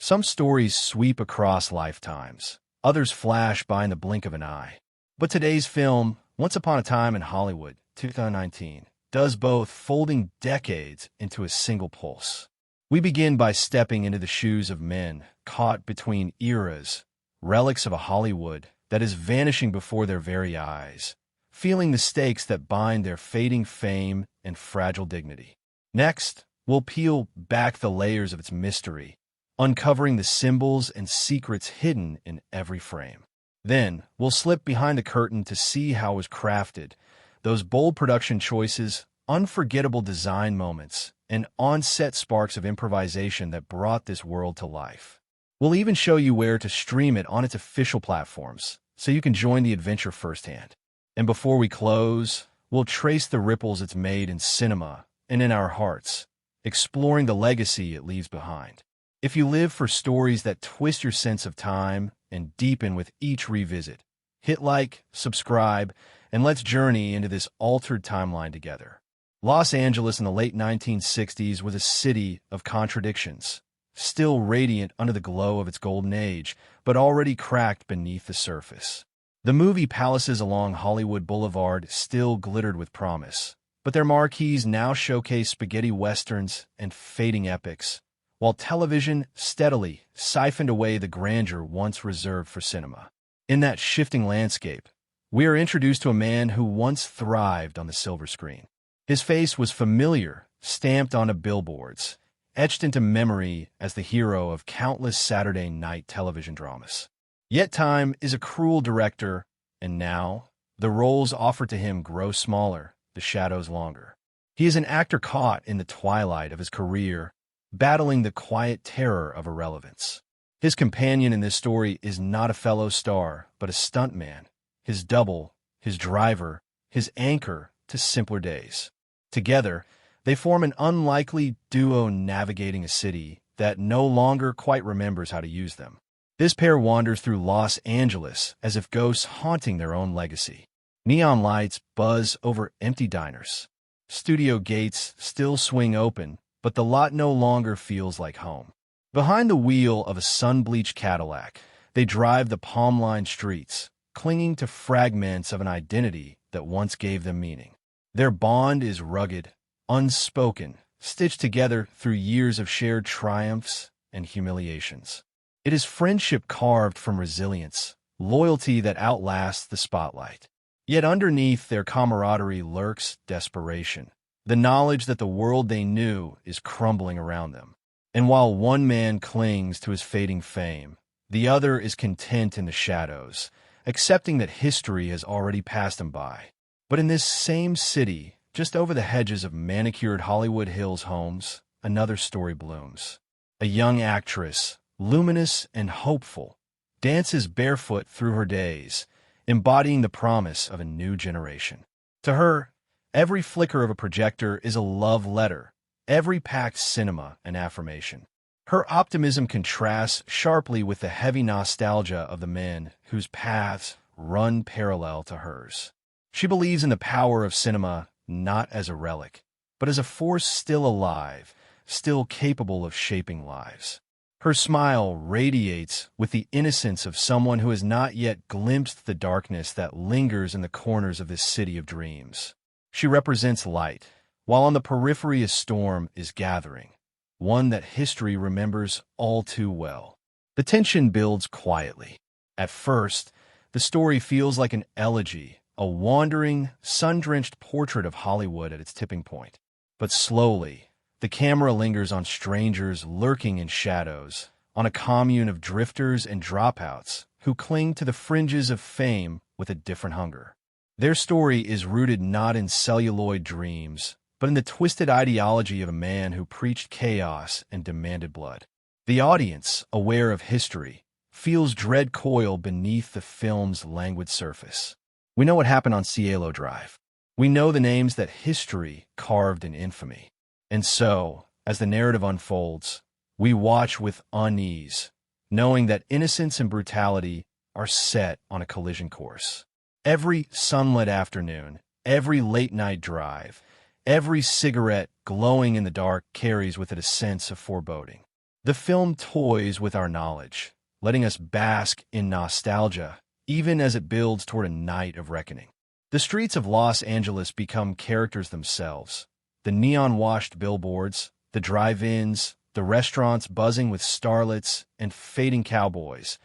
Some stories sweep across lifetimes, others flash by in the blink of an eye. But today's film, Once Upon a Time in Hollywood, 2019, does both, folding decades into a single pulse. We begin by stepping into the shoes of men caught between eras, relics of a Hollywood that is vanishing before their very eyes, feeling the stakes that bind their fading fame and fragile dignity. Next, we'll peel back the layers of its mystery, uncovering the symbols and secrets hidden in every frame. Then, we'll slip behind the curtain to see how it was crafted, those bold production choices, unforgettable design moments, and on-set sparks of improvisation that brought this world to life. We'll even show you where to stream it on its official platforms, so you can join the adventure firsthand. And before we close, we'll trace the ripples it's made in cinema and in our hearts, exploring the legacy it leaves behind. If you live for stories that twist your sense of time and deepen with each revisit, hit like, subscribe, and let's journey into this altered timeline together. Los Angeles in the late 1960s was a city of contradictions, still radiant under the glow of its golden age, but already cracked beneath the surface. The movie palaces along Hollywood Boulevard still glittered with promise, but their marquees now showcase spaghetti westerns and fading epics, while television steadily siphoned away the grandeur once reserved for cinema. In that shifting landscape, we are introduced to a man who once thrived on the silver screen. His face was familiar, stamped onto billboards, etched into memory as the hero of countless Saturday night television dramas. Yet time is a cruel director, and now, the roles offered to him grow smaller, the shadows longer. He is an actor caught in the twilight of his career, battling the quiet terror of irrelevance. His companion in this story is not a fellow star, but a stuntman, his double, his driver, his anchor to simpler days. Together, they form an unlikely duo navigating a city that no longer quite remembers how to use them. This pair wanders through Los Angeles as if ghosts haunting their own legacy. Neon lights buzz over empty diners. Studio gates still swing open, but the lot no longer feels like home. Behind the wheel of a sun-bleached Cadillac, they drive the palm-lined streets, clinging to fragments of an identity that once gave them meaning. Their bond is rugged, unspoken, stitched together through years of shared triumphs and humiliations. It is friendship carved from resilience, loyalty that outlasts the spotlight. Yet underneath their camaraderie lurks desperation, the knowledge that the world they knew is crumbling around them. And while one man clings to his fading fame, the other is content in the shadows, accepting that history has already passed him by. But in this same city, just over the hedges of manicured Hollywood Hills homes, another story blooms. A young actress, luminous and hopeful, dances barefoot through her days, embodying the promise of a new generation. To her, every flicker of a projector is a love letter, every packed cinema an affirmation. Her optimism contrasts sharply with the heavy nostalgia of the men whose paths run parallel to hers. She believes in the power of cinema not as a relic, but as a force still alive, still capable of shaping lives. Her smile radiates with the innocence of someone who has not yet glimpsed the darkness that lingers in the corners of this city of dreams. She represents light, while on the periphery a storm is gathering, one that history remembers all too well. The tension builds quietly. At first, the story feels like an elegy, a wandering, sun-drenched portrait of Hollywood at its tipping point. But slowly, the camera lingers on strangers lurking in shadows, on a commune of drifters and dropouts who cling to the fringes of fame with a different hunger. Their story is rooted not in celluloid dreams, but in the twisted ideology of a man who preached chaos and demanded blood. The audience, aware of history, feels dread coil beneath the film's languid surface. We know what happened on Cielo Drive. We know the names that history carved in infamy. And so, as the narrative unfolds, we watch with unease, knowing that innocence and brutality are set on a collision course. Every sunlit afternoon, every late-night drive, every cigarette glowing in the dark carries with it a sense of foreboding. The film toys with our knowledge, letting us bask in nostalgia, even as it builds toward a night of reckoning. The streets of Los Angeles become characters themselves. The neon-washed billboards, the drive-ins, the restaurants buzzing with starlets and fading cowboys,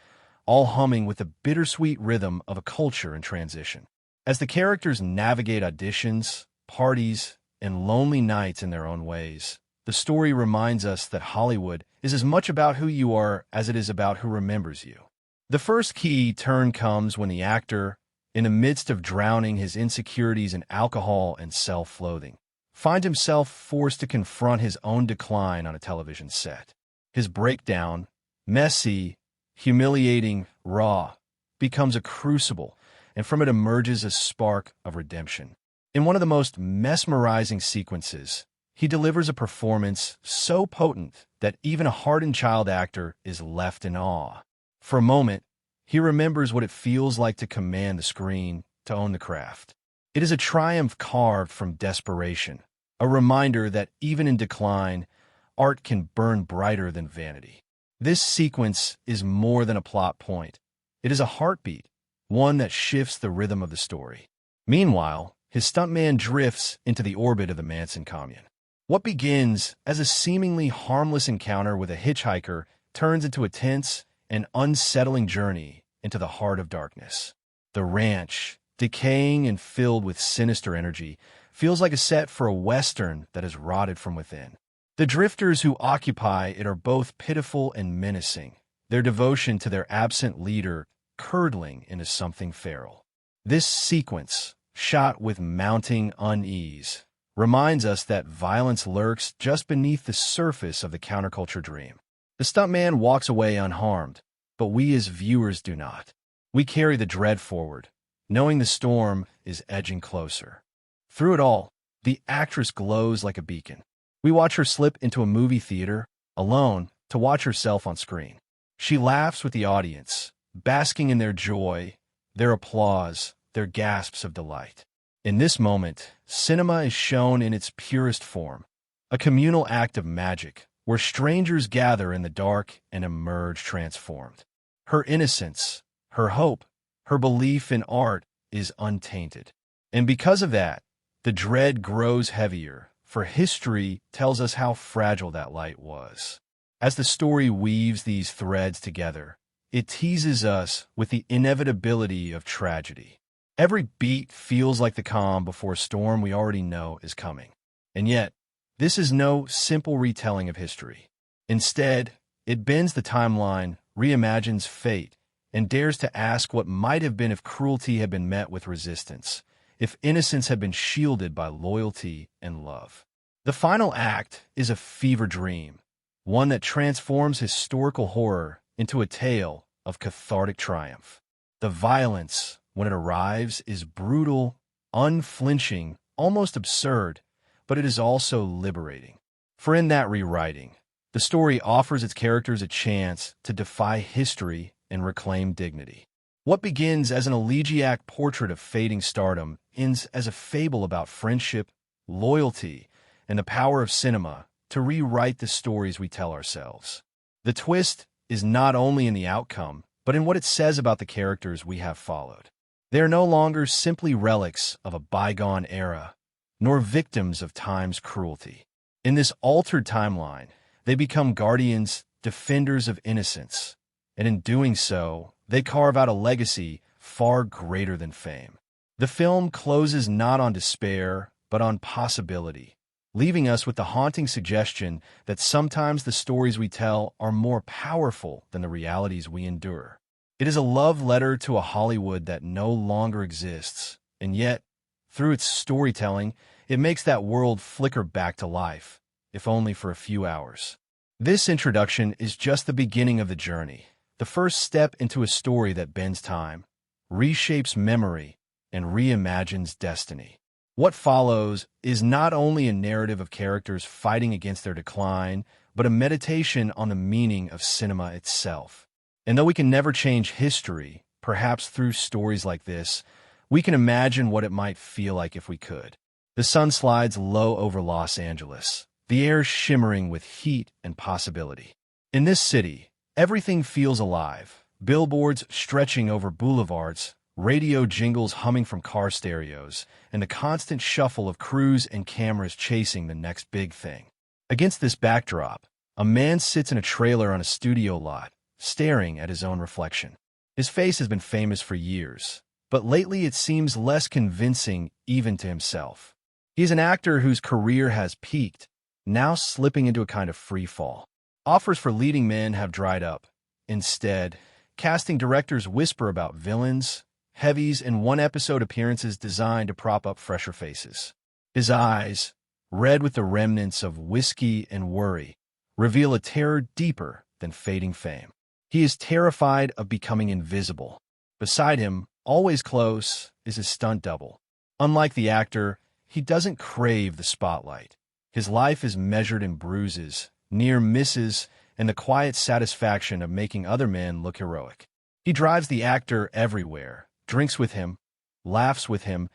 all humming with the bittersweet rhythm of a culture in transition. As the characters navigate auditions, parties, and lonely nights in their own ways, the story reminds us that Hollywood is as much about who you are as it is about who remembers you. The first key turn comes when the actor, in the midst of drowning his insecurities in alcohol and self-loathing, finds himself forced to confront his own decline on a television set. His breakdown, messy, humiliating, raw, becomes a crucible, and from it emerges a spark of redemption. In one of the most mesmerizing sequences, he delivers a performance so potent that even a hardened child actor is left in awe. For a moment, he remembers what it feels like to command the screen, to own the craft. It is a triumph carved from desperation, a reminder that even in decline, art can burn brighter than vanity. This sequence is more than a plot point. It is a heartbeat, one that shifts the rhythm of the story. Meanwhile, his stuntman drifts into the orbit of the Manson commune. What begins as a seemingly harmless encounter with a hitchhiker turns into a tense and unsettling journey into the heart of darkness. The ranch, decaying and filled with sinister energy, feels like a set for a western that has rotted from within. The drifters who occupy it are both pitiful and menacing, their devotion to their absent leader curdling into something feral. This sequence, shot with mounting unease, reminds us that violence lurks just beneath the surface of the counterculture dream. The stuntman walks away unharmed, but we as viewers do not. We carry the dread forward, knowing the storm is edging closer. Through it all, the actress glows like a beacon. We watch her slip into a movie theater, alone, to watch herself on screen. She laughs with the audience, basking in their joy, their applause, their gasps of delight. In this moment, cinema is shown in its purest form, a communal act of magic, where strangers gather in the dark and emerge transformed. Her innocence, her hope, her belief in art is untainted. And because of that, the dread grows heavier, for history tells us how fragile that light was. As the story weaves these threads together, it teases us with the inevitability of tragedy. Every beat feels like the calm before a storm we already know is coming. And yet, this is no simple retelling of history. Instead, it bends the timeline, reimagines fate, and dares to ask what might have been if cruelty had been met with resistance, if innocence had been shielded by loyalty and love. The final act is a fever dream, one that transforms historical horror into a tale of cathartic triumph. The violence, when it arrives, is brutal, unflinching, almost absurd, but it is also liberating. For in that rewriting, the story offers its characters a chance to defy history and reclaim dignity. What begins as an elegiac portrait of fading stardom ends as a fable about friendship, loyalty, and the power of cinema to rewrite the stories we tell ourselves. The twist is not only in the outcome, but in what it says about the characters we have followed. They are no longer simply relics of a bygone era, nor victims of time's cruelty. In this altered timeline, they become guardians, defenders of innocence, and in doing so, they carve out a legacy far greater than fame. The film closes not on despair, but on possibility, leaving us with the haunting suggestion that sometimes the stories we tell are more powerful than the realities we endure. It is a love letter to a Hollywood that no longer exists, and yet, through its storytelling, it makes that world flicker back to life, if only for a few hours. This introduction is just the beginning of the journey, the first step into a story that bends time, reshapes memory, and reimagines destiny. What follows is not only a narrative of characters fighting against their decline, but a meditation on the meaning of cinema itself. And though we can never change history, perhaps through stories like this, we can imagine what it might feel like if we could. The sun slides low over Los Angeles, the air shimmering with heat and possibility. In this city, everything feels alive. Billboards stretching over boulevards, radio jingles humming from car stereos, and the constant shuffle of crews and cameras chasing the next big thing. Against this backdrop, a man sits in a trailer on a studio lot, staring at his own reflection. His face has been famous for years, but lately it seems less convincing even to himself. He's an actor whose career has peaked, now slipping into a kind of free fall. Offers for leading men have dried up. Instead, casting directors whisper about villains, heavies, and one-episode appearances designed to prop up fresher faces. His eyes, red with the remnants of whiskey and worry, reveal a terror deeper than fading fame. He is terrified of becoming invisible. Beside him, always close, is his stunt double. Unlike the actor, he doesn't crave the spotlight. His life is measured in bruises, near misses, and the quiet satisfaction of making other men look heroic. He drives the actor everywhere, drinks with him, laughs with him,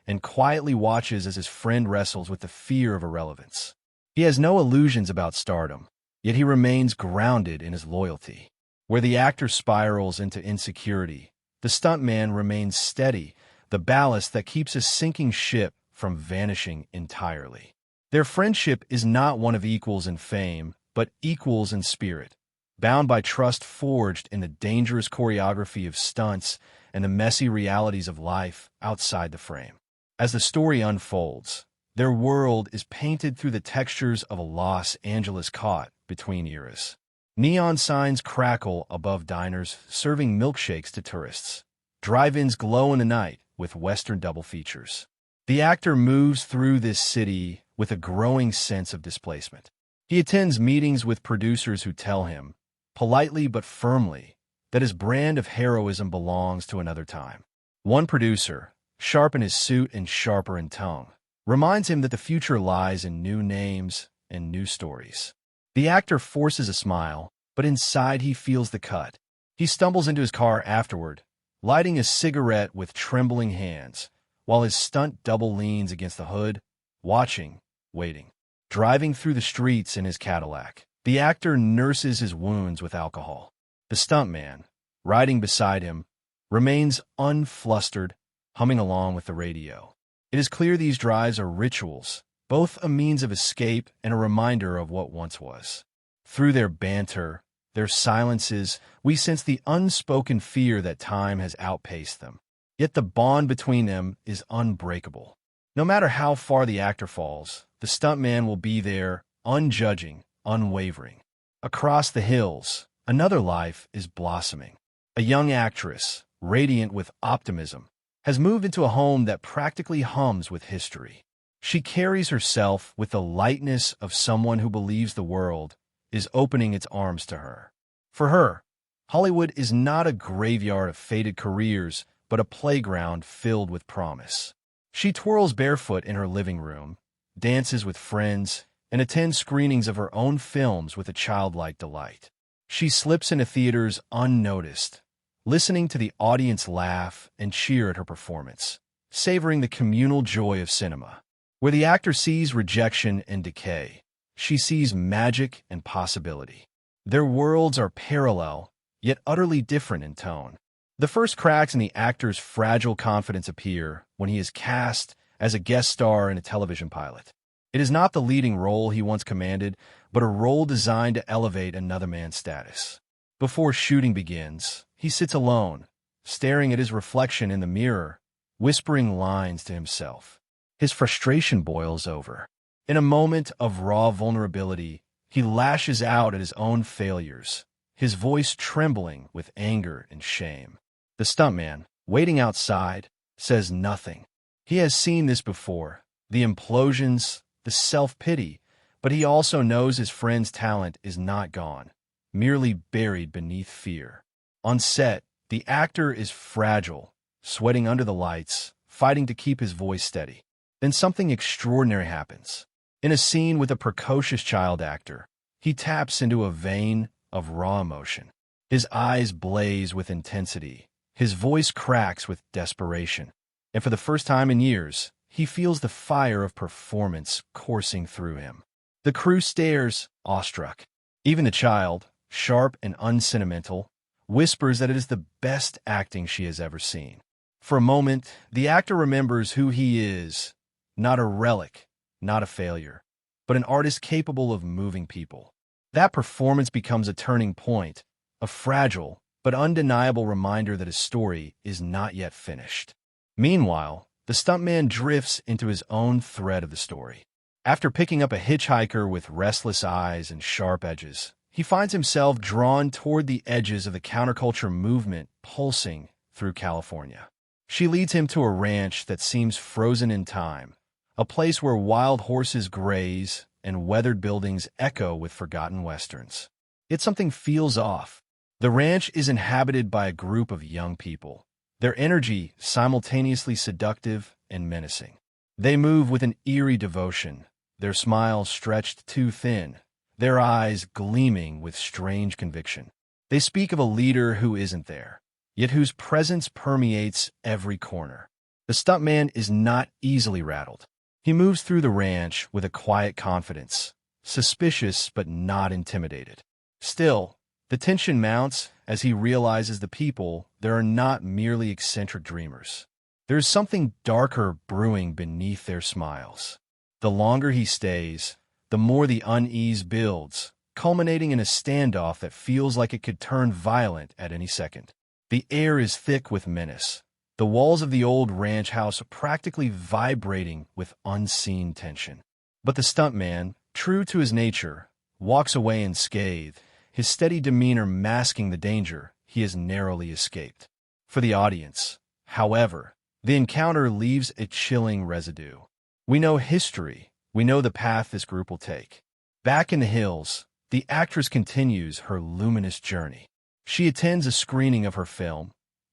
and quietly watches as his friend wrestles with the fear of irrelevance. He has no illusions about stardom, yet he remains grounded in his loyalty. Where the actor spirals into insecurity, the stuntman remains steady, the ballast that keeps a sinking ship from vanishing entirely. Their friendship is not one of equals in fame, but equals in spirit, bound by trust forged in the dangerous choreography of stunts and the messy realities of life outside the frame. As the story unfolds, their world is painted through the textures of a Los Angeles caught between eras. Neon signs crackle above diners serving milkshakes to tourists. Drive-ins glow in the night with Western double features. The actor moves through this city with a growing sense of displacement. He attends meetings with producers who tell him, politely but firmly, that his brand of heroism belongs to another time. One producer, sharp in his suit and sharper in tone, reminds him that the future lies in new names and new stories. The actor forces a smile, but inside he feels the cut. He stumbles into his car afterward, lighting a cigarette with trembling hands, while his stunt double leans against the hood, watching, waiting. Driving through the streets in his Cadillac, the actor nurses his wounds with alcohol. The stuntman, riding beside him, remains unflustered, humming along with the radio. It is clear these drives are rituals, both a means of escape and a reminder of what once was. Through their banter, their silences, we sense the unspoken fear that time has outpaced them. Yet the bond between them is unbreakable. No matter how far the actor falls, the stuntman will be there, unjudging, unwavering. Across the hills, another life is blossoming. A young actress, radiant with optimism, has moved into a home that practically hums with history. She carries herself with the lightness of someone who believes the world is opening its arms to her. For her, Hollywood is not a graveyard of faded careers, but a playground filled with promise. She twirls barefoot in her living room, dances with friends, and attends screenings of her own films with a childlike delight. She slips into theaters unnoticed, listening to the audience laugh and cheer at her performance, savoring the communal joy of cinema. Where the actor sees rejection and decay, she sees magic and possibility. Their worlds are parallel, yet utterly different in tone. The first cracks in the actor's fragile confidence appear when he is cast as a guest star in a television pilot. It is not the leading role he once commanded, but a role designed to elevate another man's status. Before shooting begins, he sits alone, staring at his reflection in the mirror, whispering lines to himself. His frustration boils over. In a moment of raw vulnerability, he lashes out at his own failures, his voice trembling with anger and shame. The stuntman, waiting outside, says nothing. He has seen this before, the implosions, the self-pity, but he also knows his friend's talent is not gone, merely buried beneath fear. On set, the actor is fragile, sweating under the lights, fighting to keep his voice steady. Then something extraordinary happens. In a scene with a precocious child actor, he taps into a vein of raw emotion. His eyes blaze with intensity. His voice cracks with desperation. And for the first time in years, he feels the fire of performance coursing through him. The crew stares, awestruck. Even the child, sharp and unsentimental, whispers that it is the best acting she has ever seen. For a moment, the actor remembers who he is, not a relic, not a failure, but an artist capable of moving people. That performance becomes a turning point, a fragile but undeniable reminder that his story is not yet finished. Meanwhile, the stuntman drifts into his own thread of the story. After picking up a hitchhiker with restless eyes and sharp edges, he finds himself drawn toward the edges of the counterculture movement pulsing through California. She leads him to a ranch that seems frozen in time, a place where wild horses graze and weathered buildings echo with forgotten westerns. Yet something feels off. The ranch is inhabited by a group of young people, their energy simultaneously seductive and menacing. They move with an eerie devotion, their smiles stretched too thin, their eyes gleaming with strange conviction. They speak of a leader who isn't there, yet whose presence permeates every corner. The stuntman is not easily rattled. He moves through the ranch with a quiet confidence, suspicious but not intimidated. Still, the tension mounts as he realizes the people there are not merely eccentric dreamers. There is something darker brewing beneath their smiles. The longer he stays, the more the unease builds, culminating in a standoff that feels like it could turn violent at any second. The air is thick with menace, the walls of the old ranch house practically vibrating with unseen tension. But the stuntman, true to his nature, walks away unscathed, his steady demeanor masking the danger he has narrowly escaped. For the audience, however, the encounter leaves a chilling residue. We know history. We know the path this group will take. Back in the hills, the actress continues her luminous journey. She attends a screening of her film,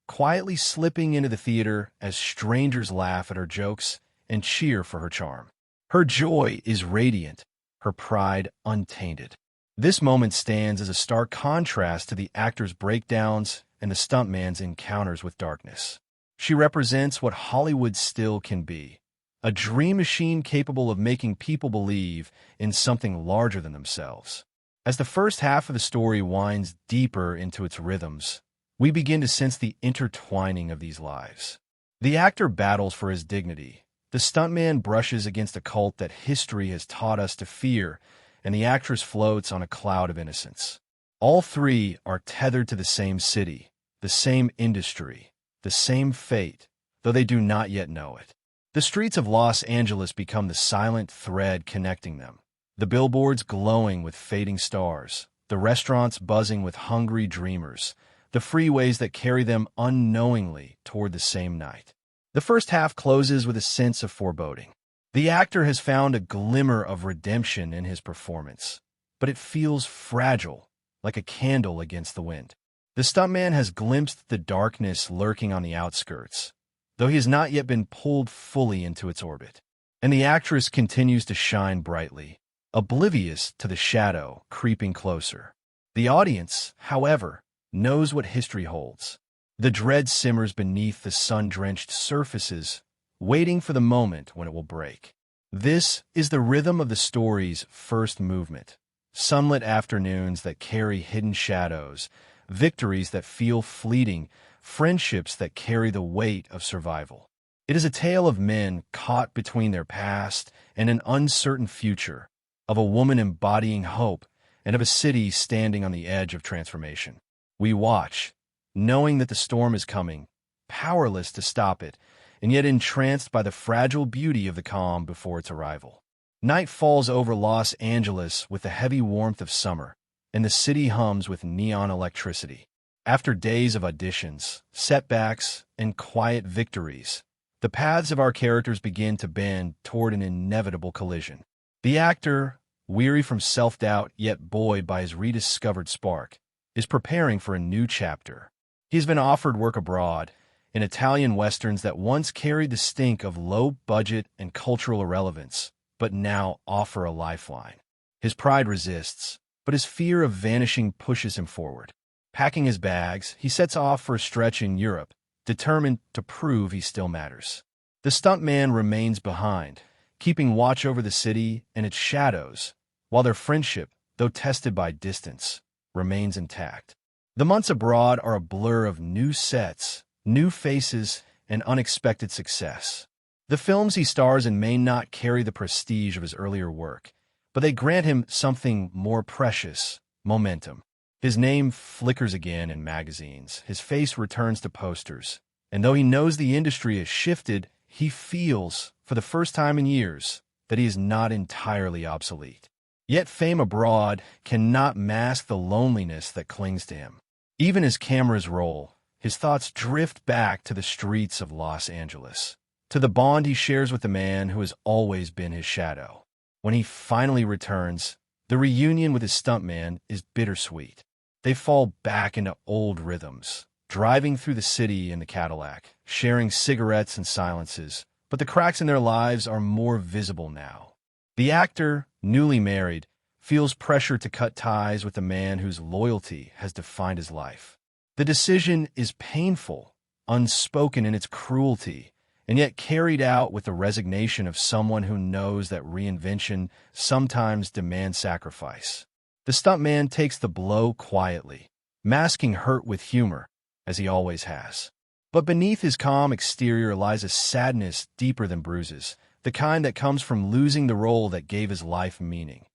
quietly slipping into the theater as strangers laugh at her jokes and cheer for her charm. Her joy is radiant, her pride untainted. This moment stands as a stark contrast to the actor's breakdowns and the stuntman's encounters with darkness. She represents what Hollywood still can be, a dream machine capable of making people believe in something larger than themselves. As the first half of the story winds deeper into its rhythms, we begin to sense the intertwining of these lives. The actor battles for his dignity. The stuntman brushes against a cult that history has taught us to fear, and the actress floats on a cloud of innocence. All three are tethered to the same city, the same industry, the same fate, though they do not yet know it. The streets of Los Angeles become the silent thread connecting them, the billboards glowing with fading stars, the restaurants buzzing with hungry dreamers, the freeways that carry them unknowingly toward the same night. The first half closes with a sense of foreboding. The actor has found a glimmer of redemption in his performance, but it feels fragile, like a candle against the wind. The stuntman has glimpsed the darkness lurking on the outskirts, though he has not yet been pulled fully into its orbit. And the actress continues to shine brightly, oblivious to the shadow creeping closer. The audience, however, knows what history holds. The dread simmers beneath the sun-drenched surfaces, waiting for the moment when it will break. This is the rhythm of the story's first movement. Sunlit afternoons that carry hidden shadows, victories that feel fleeting, friendships that carry the weight of survival. It is a tale of men caught between their past and an uncertain future, of a woman embodying hope, and of a city standing on the edge of transformation. We watch, knowing that the storm is coming, powerless to stop it, and yet entranced by the fragile beauty of the calm before its arrival. Night falls over Los Angeles with the heavy warmth of summer, and the city hums with neon electricity. After days of auditions, setbacks, and quiet victories, the paths of our characters begin to bend toward an inevitable collision. The actor, weary from self-doubt yet buoyed by his rediscovered spark, is preparing for a new chapter. He's been offered work abroad, in Italian westerns that once carried the stink of low budget and cultural irrelevance, but now offer a lifeline. His pride resists, but his fear of vanishing pushes him forward. Packing his bags, he sets off for a stretch in Europe, determined to prove he still matters. The stuntman remains behind, keeping watch over the city and its shadows, while their friendship, though tested by distance, remains intact. The months abroad are a blur of new sets, new faces, and unexpected success. The films he stars in may not carry the prestige of his earlier work, but they grant him something more precious: momentum. His name flickers again in magazines, his face returns to posters, and though he knows the industry has shifted, he feels, for the first time in years, that he is not entirely obsolete. Yet fame abroad cannot mask the loneliness that clings to him. Even as cameras roll, his thoughts drift back to the streets of Los Angeles, to the bond he shares with the man who has always been his shadow. When he finally returns, the reunion with his stuntman is bittersweet. They fall back into old rhythms, driving through the city in the Cadillac, sharing cigarettes and silences, but the cracks in their lives are more visible now. The actor, newly married, feels pressure to cut ties with the man whose loyalty has defined his life. The decision is painful, unspoken in its cruelty, and yet carried out with the resignation of someone who knows that reinvention sometimes demands sacrifice. The stuntman takes the blow quietly, masking hurt with humor, as he always has. But beneath his calm exterior lies a sadness deeper than bruises, the kind that comes from losing the role that gave his life meaning.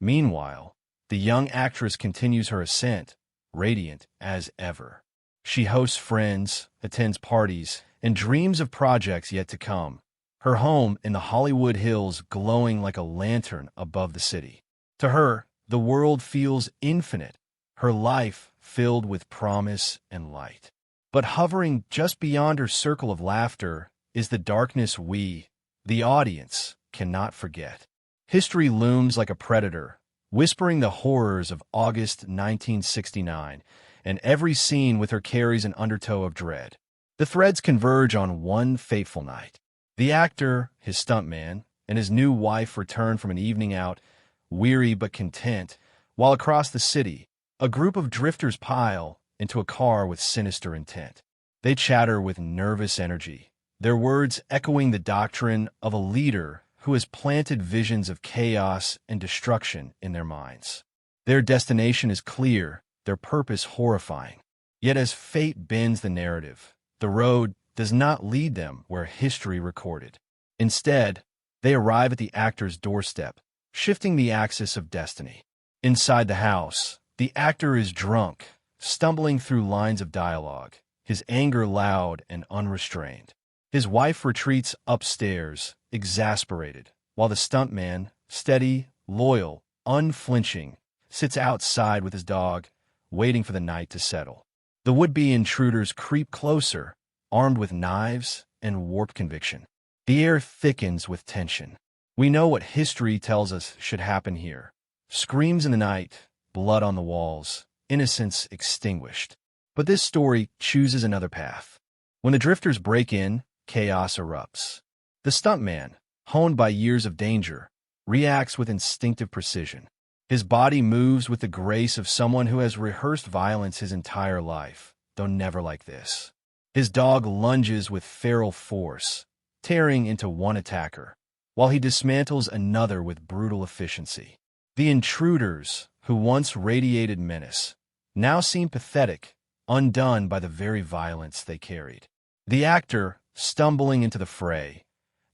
Meanwhile, the young actress continues her ascent, radiant as ever. She hosts friends, attends parties, and dreams of projects yet to come, her home in the Hollywood Hills glowing like a lantern above the city. To her, the world feels infinite, her life filled with promise and light. But hovering just beyond her circle of laughter is the darkness we, the audience, cannot forget. History looms like a predator, whispering the horrors of August 1969, and every scene with her carries an undertow of dread. The threads converge on one fateful night. The actor, his stuntman, and his new wife return from an evening out, weary but content, while across the city, a group of drifters pile into a car with sinister intent. They chatter with nervous energy, their words echoing the doctrine of a leader who has planted visions of chaos and destruction in their minds. Their destination is clear, their purpose horrifying. Yet as fate bends the narrative, the road does not lead them where history recorded. Instead, they arrive at the actor's doorstep, shifting the axis of destiny. Inside the house, the actor is drunk, stumbling through lines of dialogue, his anger loud and unrestrained. His wife retreats upstairs, exasperated, while the stuntman, steady, loyal, unflinching, sits outside with his dog, waiting for the night to settle. The would-be intruders creep closer, armed with knives and warped conviction. The air thickens with tension. We know what history tells us should happen here. Screams in the night, blood on the walls, innocence extinguished. But this story chooses another path. When the drifters break in, chaos erupts. The stuntman, honed by years of danger, reacts with instinctive precision. His body moves with the grace of someone who has rehearsed violence his entire life, though never like this. His dog lunges with feral force, tearing into one attacker, while he dismantles another with brutal efficiency. The intruders, who once radiated menace, now seem pathetic, undone by the very violence they carried. The actor, stumbling into the fray,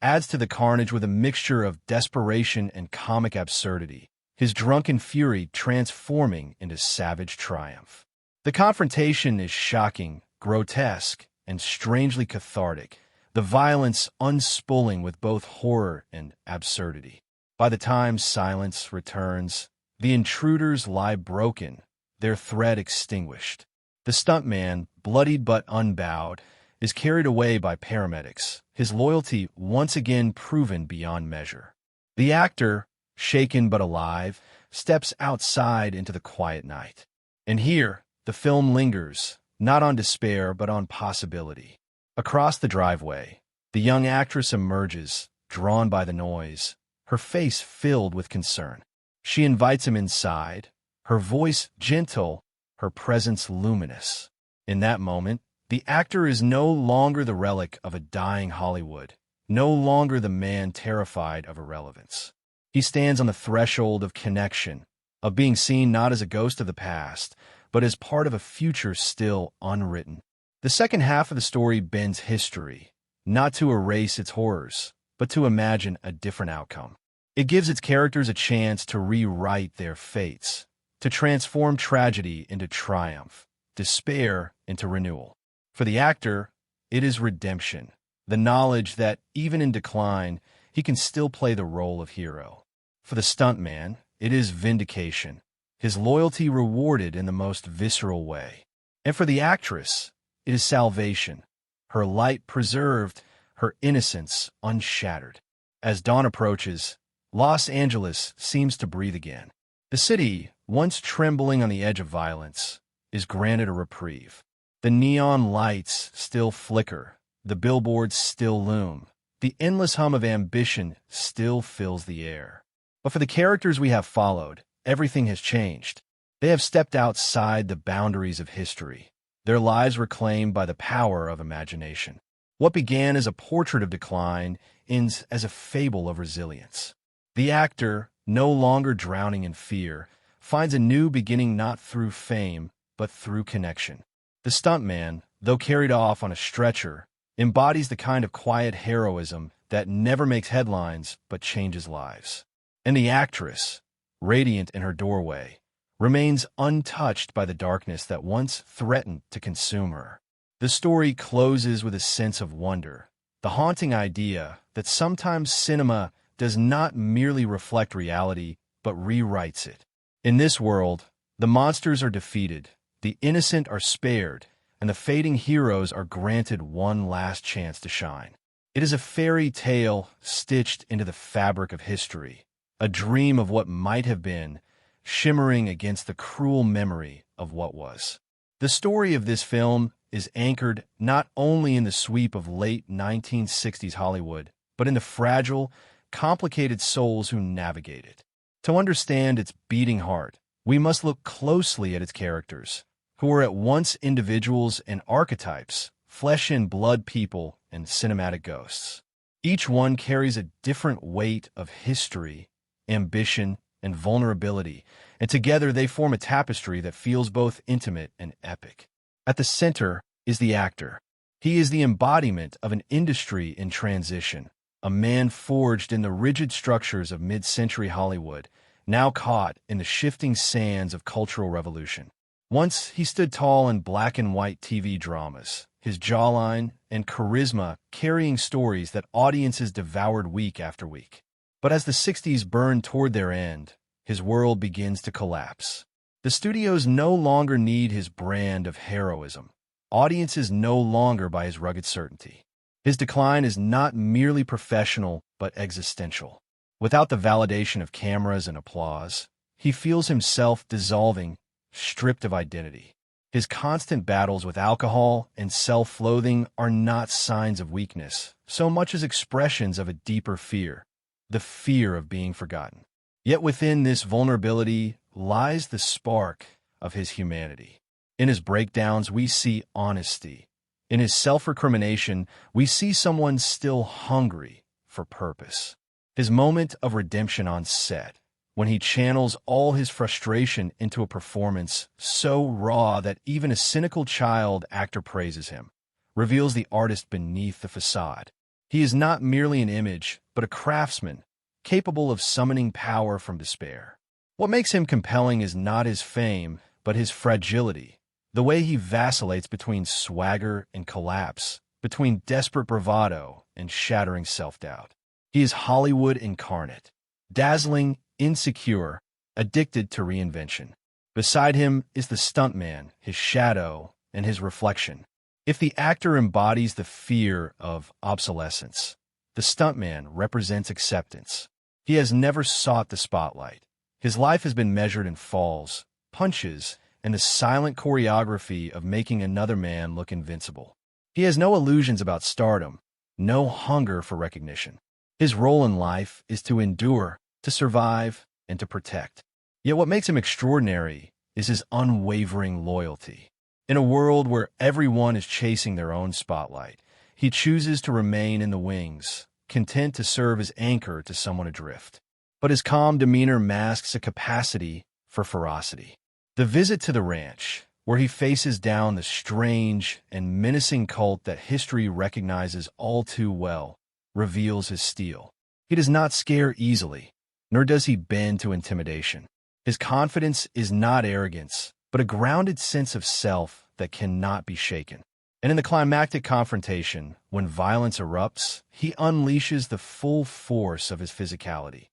adds to the carnage with a mixture of desperation and comic absurdity, his drunken fury transforming into savage triumph. The confrontation is shocking, grotesque, and strangely cathartic, the violence unspooling with both horror and absurdity. By the time silence returns, the intruders lie broken, their thread extinguished. The stuntman, bloodied but unbowed, is carried away by paramedics, his loyalty once again proven beyond measure. The actor, shaken but alive, steps outside into the quiet night. And here, the film lingers, not on despair but on possibility. Across the driveway, the young actress emerges, drawn by the noise, her face filled with concern. She invites him inside, her voice gentle, her presence luminous. In that moment, the actor is no longer the relic of a dying Hollywood, no longer the man terrified of irrelevance. He stands on the threshold of connection, of being seen not as a ghost of the past, but as part of a future still unwritten. The second half of the story bends history, not to erase its horrors, but to imagine a different outcome. It gives its characters a chance to rewrite their fates, to transform tragedy into triumph, despair into renewal. For the actor, it is redemption, the knowledge that, even in decline, he can still play the role of hero. For the stuntman, it is vindication, his loyalty rewarded in the most visceral way. And for the actress, it is salvation, her light preserved, her innocence unshattered. As dawn approaches, Los Angeles seems to breathe again. The city, once trembling on the edge of violence, is granted a reprieve. The neon lights still flicker, the billboards still loom, the endless hum of ambition still fills the air. But for the characters we have followed, everything has changed. They have stepped outside the boundaries of history, their lives reclaimed by the power of imagination. What began as a portrait of decline ends as a fable of resilience. The actor, no longer drowning in fear, finds a new beginning not through fame, but through connection. The stuntman, though carried off on a stretcher, embodies the kind of quiet heroism that never makes headlines but changes lives. And the actress, radiant in her doorway, remains untouched by the darkness that once threatened to consume her. The story closes with a sense of wonder, the haunting idea that sometimes cinema does not merely reflect reality, but rewrites it. In this world, the monsters are defeated, the innocent are spared, and the fading heroes are granted one last chance to shine. It is a fairy tale stitched into the fabric of history, a dream of what might have been, shimmering against the cruel memory of what was. The story of this film is anchored not only in the sweep of late 1960s Hollywood, but in the fragile, complicated souls who navigate it. To understand its beating heart, we must look closely at its characters, who were at once individuals and archetypes, flesh-and-blood people and cinematic ghosts. Each one carries a different weight of history, ambition, and vulnerability, and together they form a tapestry that feels both intimate and epic. At the center is the actor. He is the embodiment of an industry in transition, a man forged in the rigid structures of mid-century Hollywood, now caught in the shifting sands of cultural revolution. Once he stood tall in black and white TV dramas, his jawline and charisma carrying stories that audiences devoured week after week. But as the 60s burn toward their end, his world begins to collapse. The studios no longer need his brand of heroism. Audiences no longer buy his rugged certainty. His decline is not merely professional, but existential. Without the validation of cameras and applause, he feels himself dissolving, stripped of identity. His constant battles with alcohol and self-loathing are not signs of weakness, so much as expressions of a deeper fear, the fear of being forgotten. Yet within this vulnerability lies the spark of his humanity. In his breakdowns, we see honesty. In his self-recrimination, we see someone still hungry for purpose. His moment of redemption on set, when he channels all his frustration into a performance so raw that even a cynical child actor praises him, reveals the artist beneath the facade. He is not merely an image, but a craftsman, capable of summoning power from despair. What makes him compelling is not his fame, but his fragility, the way he vacillates between swagger and collapse, between desperate bravado and shattering self-doubt. He is Hollywood incarnate, dazzling, insecure, addicted to reinvention. Beside him is the stuntman, his shadow, and his reflection. If the actor embodies the fear of obsolescence, the stuntman represents acceptance. He has never sought the spotlight. His life has been measured in falls, punches, and the silent choreography of making another man look invincible. He has no illusions about stardom, no hunger for recognition. His role in life is to endure, to survive, and to protect. Yet what makes him extraordinary is his unwavering loyalty. In a world where everyone is chasing their own spotlight, he chooses to remain in the wings, content to serve as anchor to someone adrift. But his calm demeanor masks a capacity for ferocity. The visit to the ranch, where he faces down the strange and menacing cult that history recognizes all too well, reveals his steel. He does not scare easily, nor does he bend to intimidation. His confidence is not arrogance, but a grounded sense of self that cannot be shaken. And in the climactic confrontation, when violence erupts, he unleashes the full force of his physicality,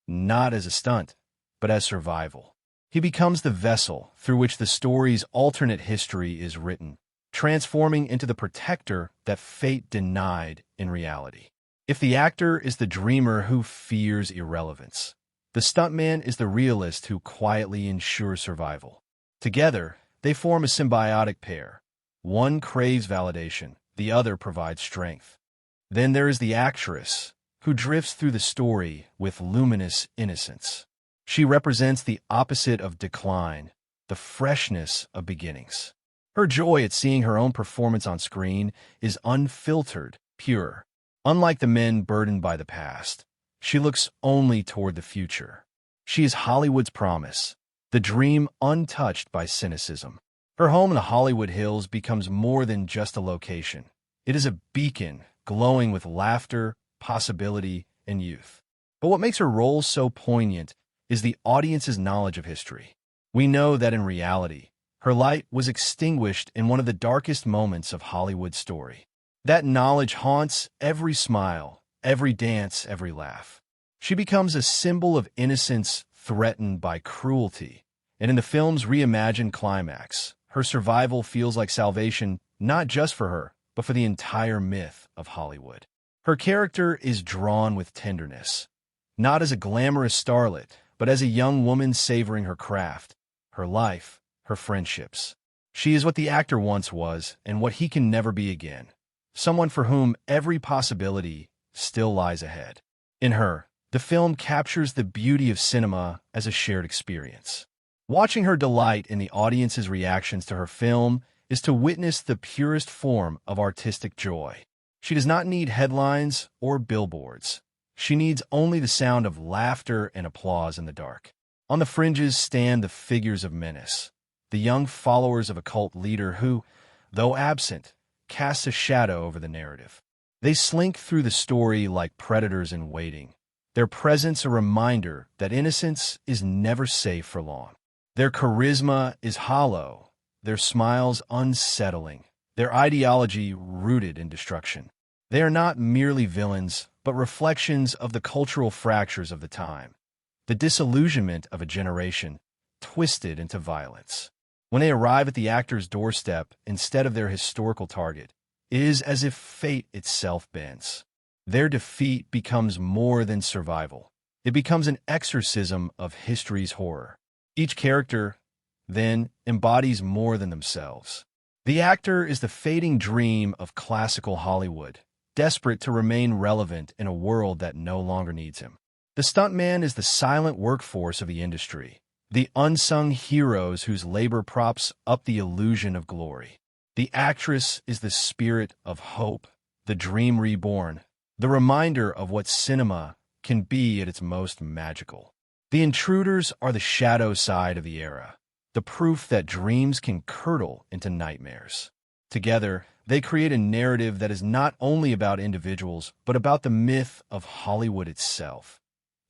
not as a stunt, but as survival. He becomes the vessel through which the story's alternate history is written, transforming into the protector that fate denied in reality. If the actor is the dreamer who fears irrelevance, the stuntman is the realist who quietly ensures survival. Together, they form a symbiotic pair. One craves validation, the other provides strength. Then there is the actress, who drifts through the story with luminous innocence. She represents the opposite of decline, the freshness of beginnings. Her joy at seeing her own performance on screen is unfiltered, pure. Unlike the men burdened by the past, she looks only toward the future. She is Hollywood's promise, the dream untouched by cynicism. Her home in the Hollywood Hills becomes more than just a location. It is a beacon glowing with laughter, possibility, and youth. But what makes her role so poignant is the audience's knowledge of history. We know that in reality, her light was extinguished in one of the darkest moments of Hollywood's story. That knowledge haunts every smile, every dance, every laugh. She becomes a symbol of innocence threatened by cruelty, and in the film's reimagined climax, her survival feels like salvation not just for her, but for the entire myth of Hollywood. Her character is drawn with tenderness, not as a glamorous starlet, but as a young woman savoring her craft, her life, her friendships. She is what the actor once was and what he can never be again, someone for whom every possibility still lies ahead. In her, the film captures the beauty of cinema as a shared experience. Watching her delight in the audience's reactions to her film is to witness the purest form of artistic joy. She does not need headlines or billboards. She needs only the sound of laughter and applause in the dark. On the fringes stand the figures of menace, the young followers of a cult leader who, though absent, casts a shadow over the narrative. They slink through the story like predators in waiting, their presence a reminder that innocence is never safe for long. Their charisma is hollow, their smiles unsettling, their ideology rooted in destruction. They are not merely villains, but reflections of the cultural fractures of the time, the disillusionment of a generation twisted into violence. When they arrive at the actor's doorstep instead of their historical target, it is as if fate itself bends. Their defeat becomes more than survival. It becomes an exorcism of history's horror. Each character, then, embodies more than themselves. The actor is the fading dream of classical Hollywood, desperate to remain relevant in a world that no longer needs him. The stuntman is the silent workforce of the industry, the unsung heroes whose labor props up the illusion of glory. The actress is the spirit of hope, the dream reborn, the reminder of what cinema can be at its most magical. The intruders are the shadow side of the era, the proof that dreams can curdle into nightmares. Together, they create a narrative that is not only about individuals, but about the myth of Hollywood itself,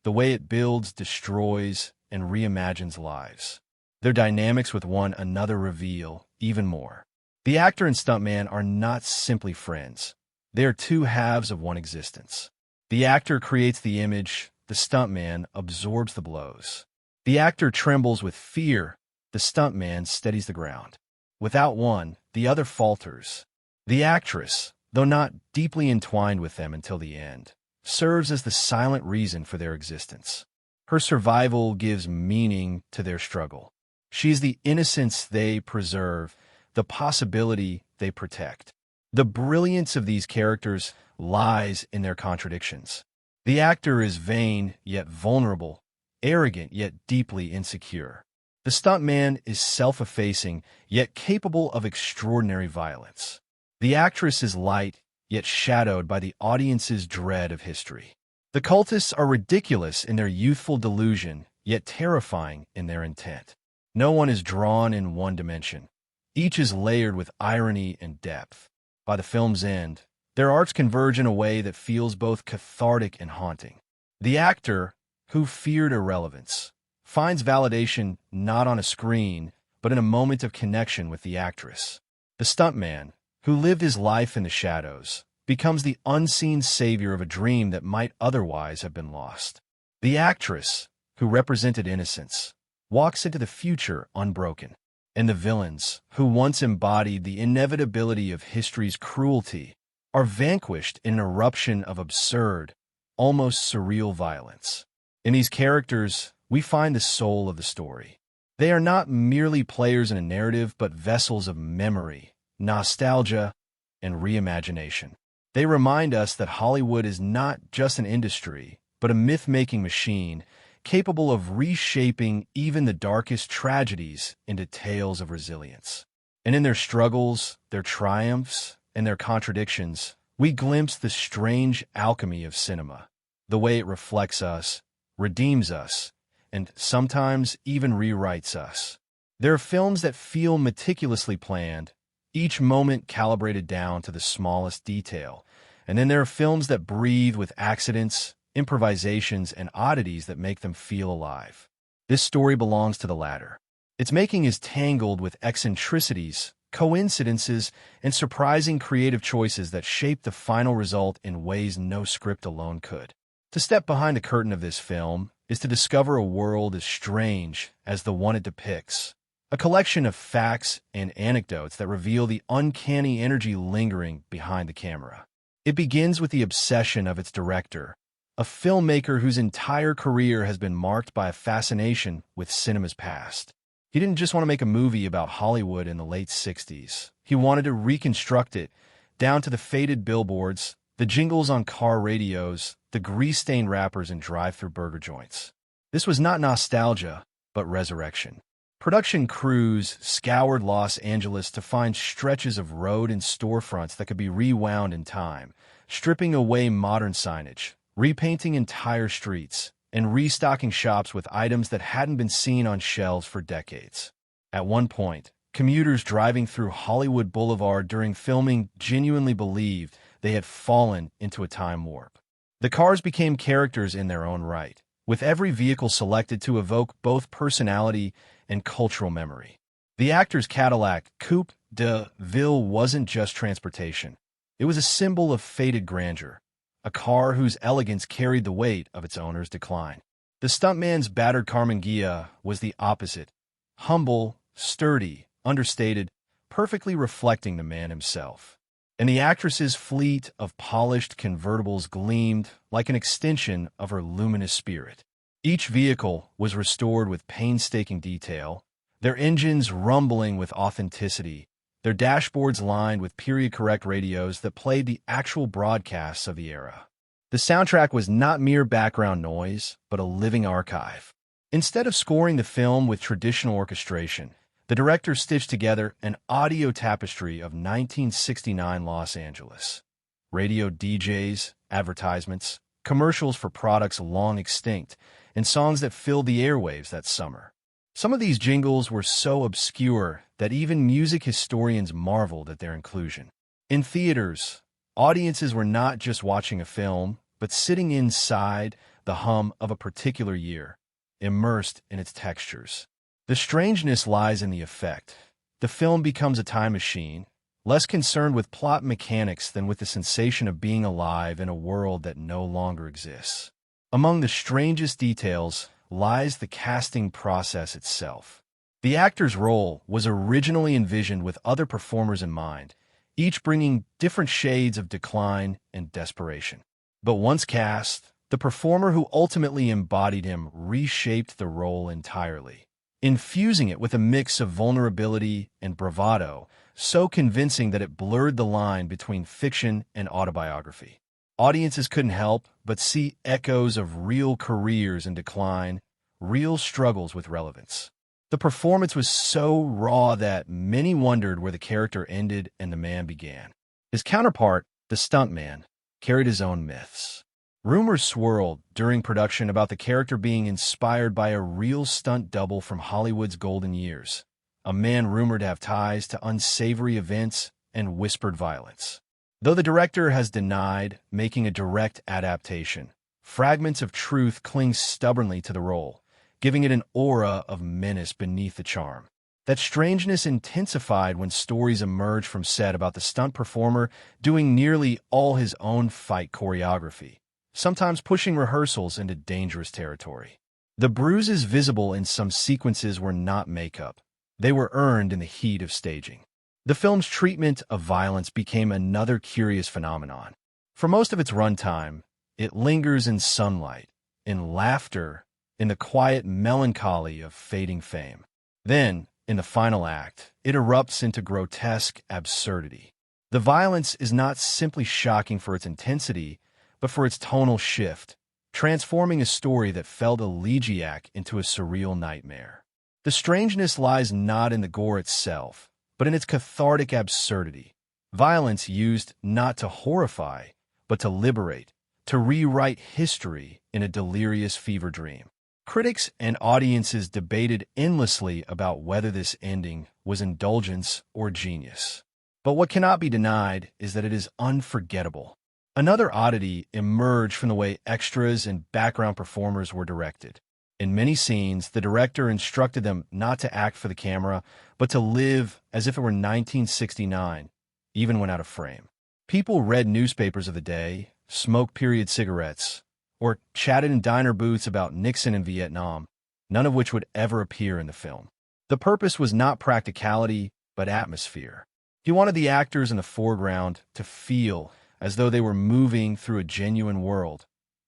the way it builds, destroys, and reimagines lives. Their dynamics with one another reveal even more. The actor and stuntman are not simply friends. They are two halves of one existence. The actor creates the image, the stuntman absorbs the blows. The actor trembles with fear, the stuntman steadies the ground. Without one, the other falters. The actress, though not deeply entwined with them until the end, serves as the silent reason for their existence. Her survival gives meaning to their struggle. She is the innocence they preserve, the possibility they protect. The brilliance of these characters lies in their contradictions. The actor is vain yet vulnerable, arrogant yet deeply insecure. The stuntman is self-effacing yet capable of extraordinary violence. The actress is light yet shadowed by the audience's dread of history. The cultists are ridiculous in their youthful delusion, yet terrifying in their intent. No one is drawn in one dimension. Each is layered with irony and depth. By the film's end, their arcs converge in a way that feels both cathartic and haunting. The actor, who feared irrelevance, finds validation not on a screen, but in a moment of connection with the actress. The stuntman, who lived his life in the shadows, becomes the unseen savior of a dream that might otherwise have been lost. The actress, who represented innocence, walks into the future unbroken. And the villains, who once embodied the inevitability of history's cruelty, are vanquished in an eruption of absurd, almost surreal violence. In these characters, we find the soul of the story. They are not merely players in a narrative, but vessels of memory, nostalgia, and reimagination. They remind us that Hollywood is not just an industry, but a myth-making machine capable of reshaping even the darkest tragedies into tales of resilience. And in their struggles, their triumphs, and their contradictions, we glimpse the strange alchemy of cinema, the way it reflects us, redeems us, and sometimes even rewrites us. There are films that feel meticulously planned, each moment calibrated down to the smallest detail, and then there are films that breathe with accidents, improvisations, and oddities that make them feel alive. This story belongs to the latter. Its making is tangled with eccentricities, coincidences, and surprising creative choices that shape the final result in ways no script alone could. To step behind the curtain of this film is to discover a world as strange as the one it depicts, a collection of facts and anecdotes that reveal the uncanny energy lingering behind the camera. It begins with the obsession of its director, a filmmaker whose entire career has been marked by a fascination with cinema's past. He didn't just want to make a movie about Hollywood in the late 60s. He wanted to reconstruct it, down to the faded billboards, the jingles on car radios, the grease-stained wrappers in drive-thru burger joints. This was not nostalgia, but resurrection. Production crews scoured Los Angeles to find stretches of road and storefronts that could be rewound in time, stripping away modern signage, repainting entire streets, and restocking shops with items that hadn't been seen on shelves for decades. At one point, commuters driving through Hollywood Boulevard during filming genuinely believed they had fallen into a time warp. The cars became characters in their own right, with every vehicle selected to evoke both personality and cultural memory. The actor's Cadillac Coupe de Ville wasn't just transportation. It was a symbol of faded grandeur, a car whose elegance carried the weight of its owner's decline. The stuntman's battered Carmen Ghia was the opposite, humble, sturdy, understated, perfectly reflecting the man himself. And the actress's fleet of polished convertibles gleamed like an extension of her luminous spirit. Each vehicle was restored with painstaking detail, their engines rumbling with authenticity, their dashboards lined with period-correct radios that played the actual broadcasts of the era. The soundtrack was not mere background noise, but a living archive. Instead of scoring the film with traditional orchestration, the director stitched together an audio tapestry of 1969 Los Angeles. Radio DJs, advertisements, commercials for products long extinct, and songs that filled the airwaves that summer. Some of these jingles were so obscure that even music historians marveled at their inclusion. In theaters, audiences were not just watching a film, but sitting inside the hum of a particular year, immersed in its textures. The strangeness lies in the effect. The film becomes a time machine, less concerned with plot mechanics than with the sensation of being alive in a world that no longer exists. Among the strangest details lies the casting process itself. The actor's role was originally envisioned with other performers in mind, each bringing different shades of decline and desperation. But once cast, the performer who ultimately embodied him reshaped the role entirely, infusing it with a mix of vulnerability and bravado, so convincing that it blurred the line between fiction and autobiography. Audiences couldn't help but see echoes of real careers in decline, real struggles with relevance. The performance was so raw that many wondered where the character ended and the man began. His counterpart, the stuntman, carried his own myths. Rumors swirled during production about the character being inspired by a real stunt double from Hollywood's golden years, a man rumored to have ties to unsavory events and whispered violence. Though the director has denied making a direct adaptation, fragments of truth cling stubbornly to the role, giving it an aura of menace beneath the charm. That strangeness intensified when stories emerged from set about the stunt performer doing nearly all his own fight choreography, sometimes pushing rehearsals into dangerous territory. The bruises visible in some sequences were not makeup. They were earned in the heat of staging. The film's treatment of violence became another curious phenomenon. For most of its runtime, it lingers in sunlight, in laughter, in the quiet melancholy of fading fame. Then, in the final act, it erupts into grotesque absurdity. The violence is not simply shocking for its intensity, but for its tonal shift, transforming a story that felt elegiac into a surreal nightmare. The strangeness lies not in the gore itself, but in its cathartic absurdity. Violence used not to horrify, but to liberate, to rewrite history in a delirious fever dream. Critics and audiences debated endlessly about whether this ending was indulgence or genius. But what cannot be denied is that it is unforgettable. Another oddity emerged from the way extras and background performers were directed. In many scenes, the director instructed them not to act for the camera, but to live as if it were 1969, even when out of frame. People read newspapers of the day, smoked period cigarettes, or chatted in diner booths about Nixon and Vietnam, none of which would ever appear in the film. The purpose was not practicality, but atmosphere. He wanted the actors in the foreground to feel as though they were moving through a genuine world,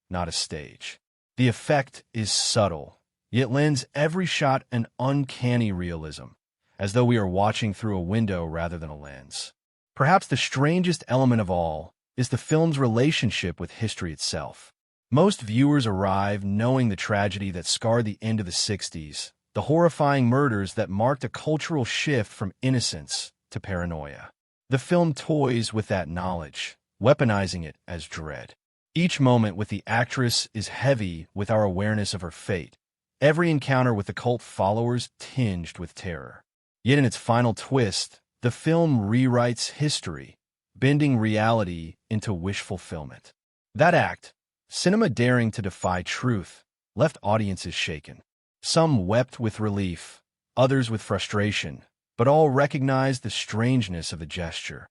not a stage. The effect is subtle, yet lends every shot an uncanny realism, as though we are watching through a window rather than a lens. Perhaps the strangest element of all is the film's relationship with history itself. Most viewers arrive knowing the tragedy that scarred the end of the 60s, the horrifying murders that marked a cultural shift from innocence to paranoia. The film toys with that knowledge, weaponizing it as dread. Each moment with the actress is heavy with our awareness of her fate, every encounter with the cult followers tinged with terror. Yet in its final twist, the film rewrites history, bending reality into wish fulfillment. That act, cinema daring to defy truth, left audiences shaken. Some wept with relief, others with frustration, but all recognized the strangeness of the gesture,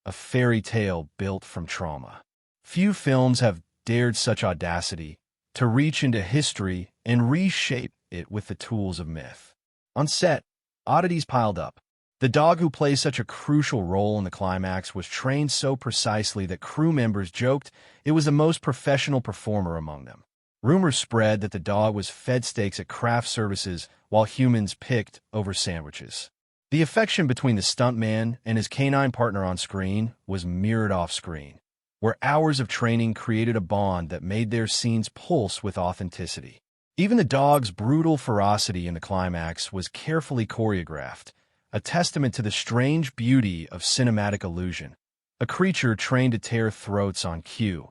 a fairy tale built from trauma. Few films have dared such audacity to reach into history and reshape it with the tools of myth. On set, oddities piled up. The dog who plays such a crucial role in the climax was trained so precisely that crew members joked it was the most professional performer among them. Rumors spread that the dog was fed steaks at craft services while humans picked over sandwiches. The affection between the stuntman and his canine partner on screen was mirrored off-screen, where hours of training created a bond that made their scenes pulse with authenticity. Even the dog's brutal ferocity in the climax was carefully choreographed, a testament to the strange beauty of cinematic illusion. A creature trained to tear throats on cue,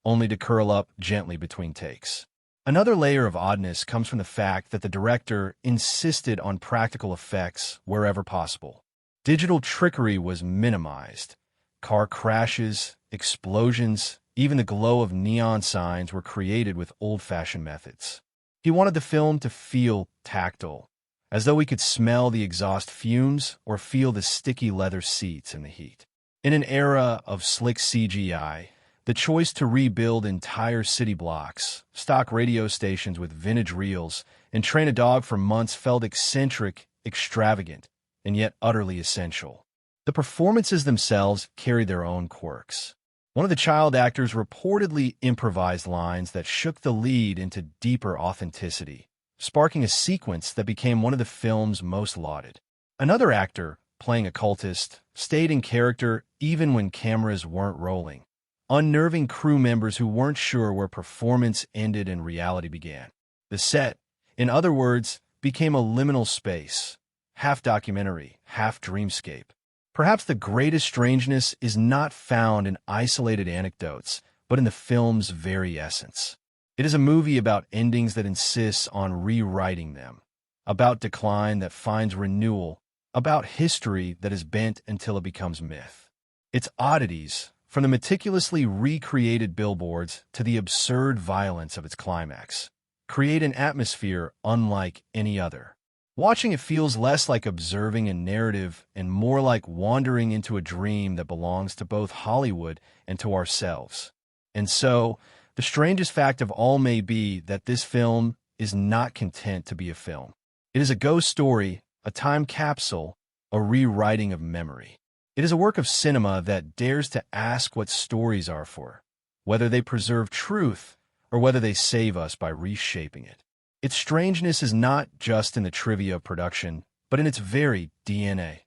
only to curl up gently between takes. Another layer of oddness comes from the fact that the director insisted on practical effects wherever possible. Digital trickery was minimized. Car crashes, explosions, even the glow of neon signs were created with old-fashioned methods. He wanted the film to feel tactile, as though we could smell the exhaust fumes or feel the sticky leather seats in the heat. In an era of slick CGI, the choice to rebuild entire city blocks, stock radio stations with vintage reels, and train a dog for months felt eccentric, extravagant, and yet utterly essential. The performances themselves carried their own quirks. One of the child actors reportedly improvised lines that shook the lead into deeper authenticity, sparking a sequence that became one of the film's most lauded. Another actor, playing a cultist, stayed in character even when cameras weren't rolling, unnerving crew members who weren't sure where performance ended and reality began. The set, in other words, became a liminal space, half documentary, half dreamscape. Perhaps the greatest strangeness is not found in isolated anecdotes, but in the film's very essence. It is a movie about endings that insists on rewriting them, about decline that finds renewal, about history that is bent until it becomes myth. Its oddities, from the meticulously recreated billboards to the absurd violence of its climax, create an atmosphere unlike any other. Watching it feels less like observing a narrative and more like wandering into a dream that belongs to both Hollywood and to ourselves. And so, the strangest fact of all may be that this film is not content to be a film. It is a ghost story, a time capsule, a rewriting of memory. It is a work of cinema that dares to ask what stories are for, whether they preserve truth or whether they save us by reshaping it. Its strangeness is not just in the trivia of production, but in its very DNA.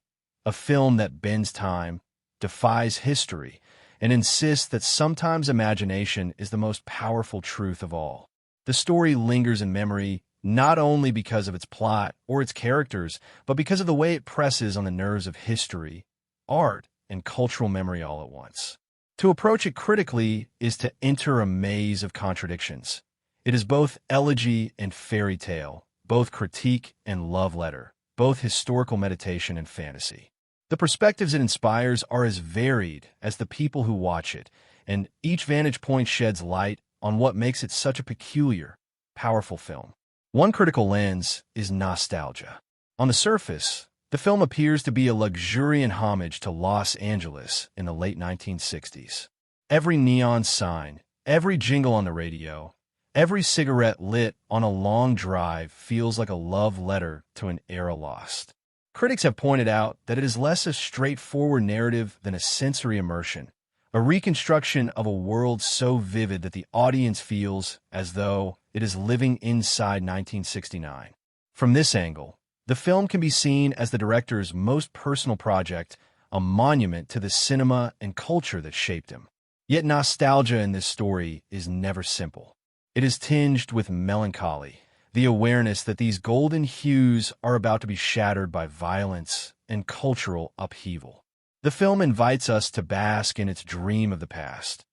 A film that bends time, defies history, and insists that sometimes imagination is the most powerful truth of all. The story lingers in memory not only because of its plot or its characters, but because of the way it presses on the nerves of history, art, and cultural memory all at once. To approach it critically is to enter a maze of contradictions. It is both elegy and fairy tale, both critique and love letter, both historical meditation and fantasy. The perspectives it inspires are as varied as the people who watch it, and each vantage point sheds light on what makes it such a peculiar, powerful film. One critical lens is nostalgia. On the surface, the film appears to be a luxuriant homage to Los Angeles in the late 1960s. Every neon sign, every jingle on the radio, every cigarette lit on a long drive feels like a love letter to an era lost. Critics have pointed out that it is less a straightforward narrative than a sensory immersion, a reconstruction of a world so vivid that the audience feels as though it is living inside 1969. From this angle, the film can be seen as the director's most personal project, a monument to the cinema and culture that shaped him. Yet nostalgia in this story is never simple. It is tinged with melancholy, the awareness that these golden hues are about to be shattered by violence and cultural upheaval. The film invites us to bask in its dream of the past,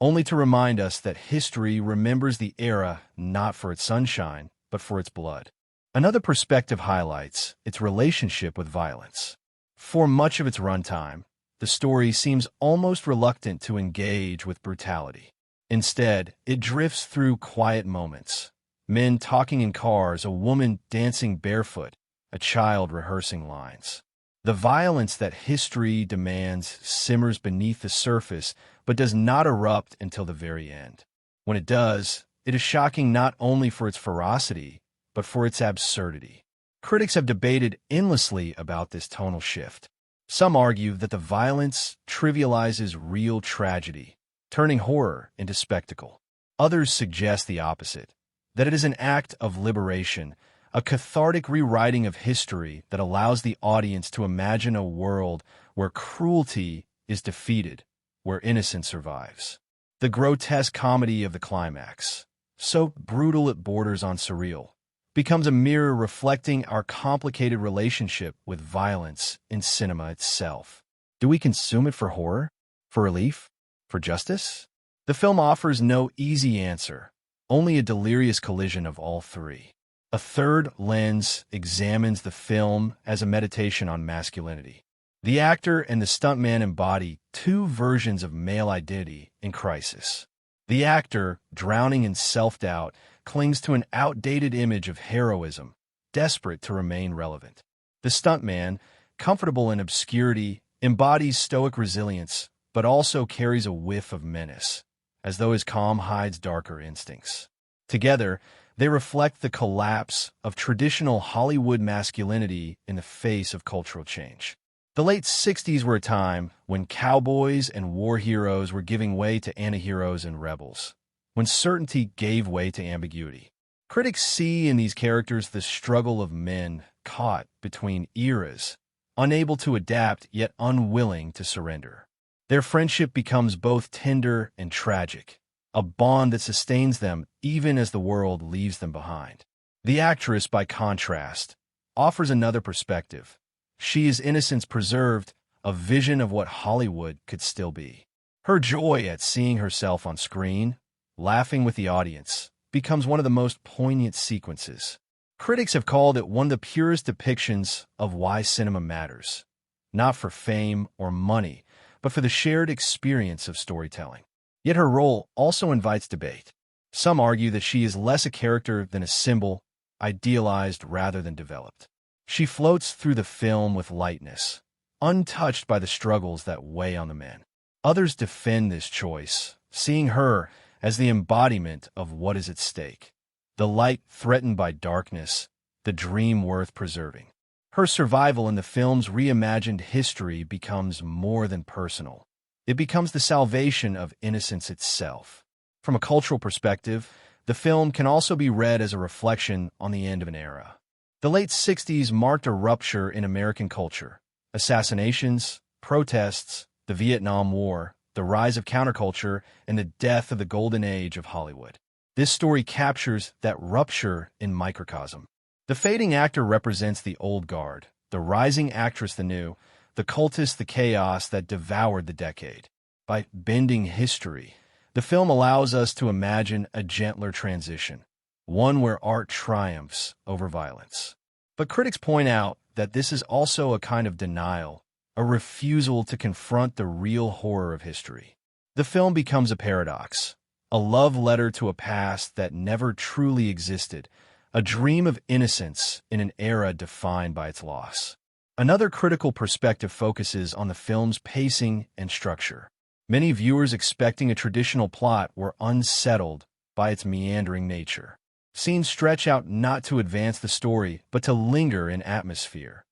only to remind us that history remembers the era not for its sunshine, but for its blood. Another perspective highlights its relationship with violence. For much of its runtime, the story seems almost reluctant to engage with brutality. Instead, it drifts through quiet moments. Men talking in cars, a woman dancing barefoot, a child rehearsing lines. The violence that history demands simmers beneath the surface, but does not erupt until the very end. When it does, it is shocking not only for its ferocity, but for its absurdity. Critics have debated endlessly about this tonal shift. Some argue that the violence trivializes real tragedy, turning horror into spectacle. Others suggest the opposite, that it is an act of liberation, a cathartic rewriting of history that allows the audience to imagine a world where cruelty is defeated, where innocence survives. The grotesque comedy of the climax, so brutal it borders on surreal, becomes a mirror reflecting our complicated relationship with violence in cinema itself. Do we consume it for horror? For relief? For justice? The film offers no easy answer, only a delirious collision of all three. A third lens examines the film as a meditation on masculinity. The actor and the stuntman embody two versions of male identity in crisis. The actor, drowning in self-doubt, clings to an outdated image of heroism, desperate to remain relevant. The stuntman, comfortable in obscurity, embodies stoic resilience, but also carries a whiff of menace, as though his calm hides darker instincts. Together, they reflect the collapse of traditional Hollywood masculinity in the face of cultural change. The late 60s were a time when cowboys and war heroes were giving way to antiheroes and rebels, when certainty gave way to ambiguity. Critics see in these characters the struggle of men caught between eras, unable to adapt yet unwilling to surrender. Their friendship becomes both tender and tragic, a bond that sustains them even as the world leaves them behind. The actress, by contrast, offers another perspective. She is innocence preserved, a vision of what Hollywood could still be. Her joy at seeing herself on screen, laughing with the audience, becomes one of the most poignant sequences. Critics have called it one of the purest depictions of why cinema matters, not for fame or money, but for the shared experience of storytelling. Yet her role also invites debate. Some argue that she is less a character than a symbol, idealized rather than developed. She floats through the film with lightness, untouched by the struggles that weigh on the men. Others defend this choice, seeing her as the embodiment of what is at stake. The light threatened by darkness, the dream worth preserving. Her survival in the film's reimagined history becomes more than personal. It becomes the salvation of innocence itself. From a cultural perspective, the film can also be read as a reflection on the end of an era. The late 60s marked a rupture in American culture. Assassinations, protests, the Vietnam War, the rise of counterculture, and the death of the golden age of Hollywood. This story captures that rupture in microcosm. The fading actor represents the old guard, the rising actress the new, the cultist the chaos that devoured the decade. By bending history, the film allows us to imagine a gentler transition, one where art triumphs over violence. But critics point out that this is also a kind of denial, a refusal to confront the real horror of history. The film becomes a paradox, a love letter to a past that never truly existed, a dream of innocence in an era defined by its loss. Another critical perspective focuses on the film's pacing and structure. Many viewers expecting a traditional plot were unsettled by its meandering nature. Scenes stretch out not to advance the story, but to linger in atmosphere.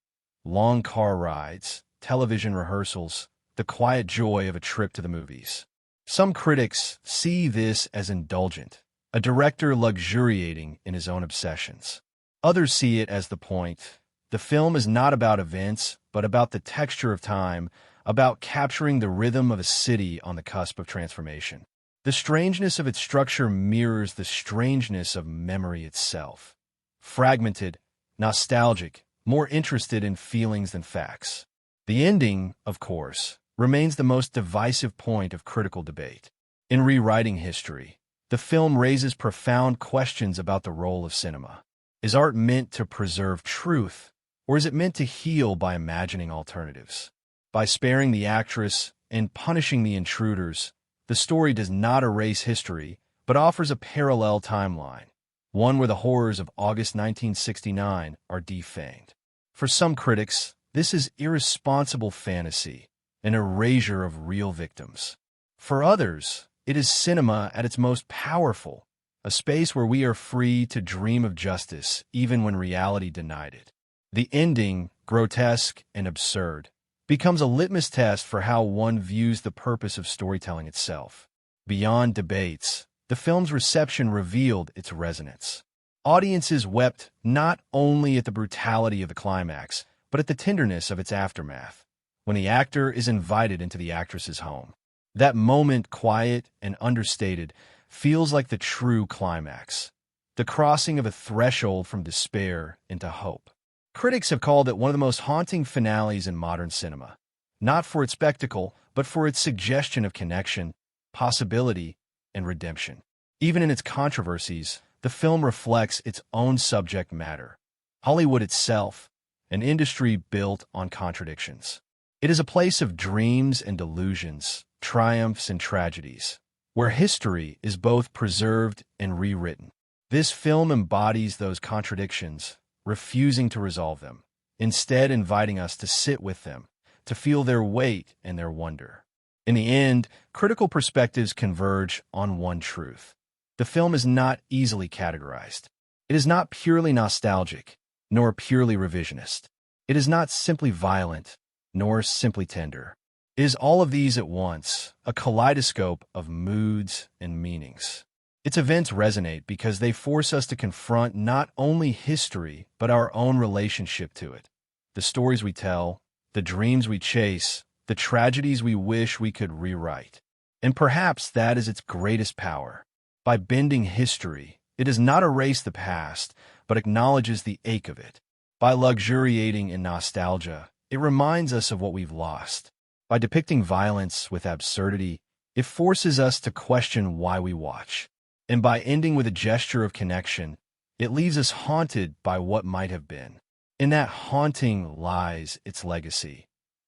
Long car rides, television rehearsals, the quiet joy of a trip to the movies. Some critics see this as indulgent, a director luxuriating in his own obsessions. Others see it as the point. The film is not about events, but about the texture of time, about capturing the rhythm of a city on the cusp of transformation. The strangeness of its structure mirrors the strangeness of memory itself. Fragmented, nostalgic, more interested in feelings than facts. The ending, of course, remains the most divisive point of critical debate. In rewriting history, the film raises profound questions about the role of cinema. Is art meant to preserve truth, or is it meant to heal by imagining alternatives? By sparing the actress and punishing the intruders, the story does not erase history, but offers a parallel timeline, one where the horrors of August 1969 are defanged. For some critics, this is irresponsible fantasy, an erasure of real victims. For others, it is cinema at its most powerful, a space where we are free to dream of justice even when reality denied it. The ending, grotesque and absurd, becomes a litmus test for how one views the purpose of storytelling itself. Beyond debates, the film's reception revealed its resonance. Audiences wept not only at the brutality of the climax, but at the tenderness of its aftermath, when the actor is invited into the actress's home. That moment, quiet and understated, feels like the true climax, the crossing of a threshold from despair into hope. Critics have called it one of the most haunting finales in modern cinema, not for its spectacle, but for its suggestion of connection, possibility, and redemption. Even in its controversies, the film reflects its own subject matter, Hollywood itself, an industry built on contradictions. It is a place of dreams and delusions, triumphs and tragedies, where history is both preserved and rewritten. This film embodies those contradictions, refusing to resolve them, instead inviting us to sit with them, to feel their weight and their wonder. In the end, critical perspectives converge on one truth. The film is not easily categorized. It is not purely nostalgic, nor purely revisionist. It is not simply violent, nor simply tender. It is all of these at once, a kaleidoscope of moods and meanings. Its events resonate because they force us to confront not only history, but our own relationship to it. The stories we tell, the dreams we chase, the tragedies we wish we could rewrite. And perhaps that is its greatest power. By bending history, it does not erase the past, but acknowledges the ache of it. By luxuriating in nostalgia, it reminds us of what we've lost. By depicting violence with absurdity, It forces us to question why we watch. And by ending with a gesture of connection, it leaves us haunted by what might have been. In that haunting lies its legacy.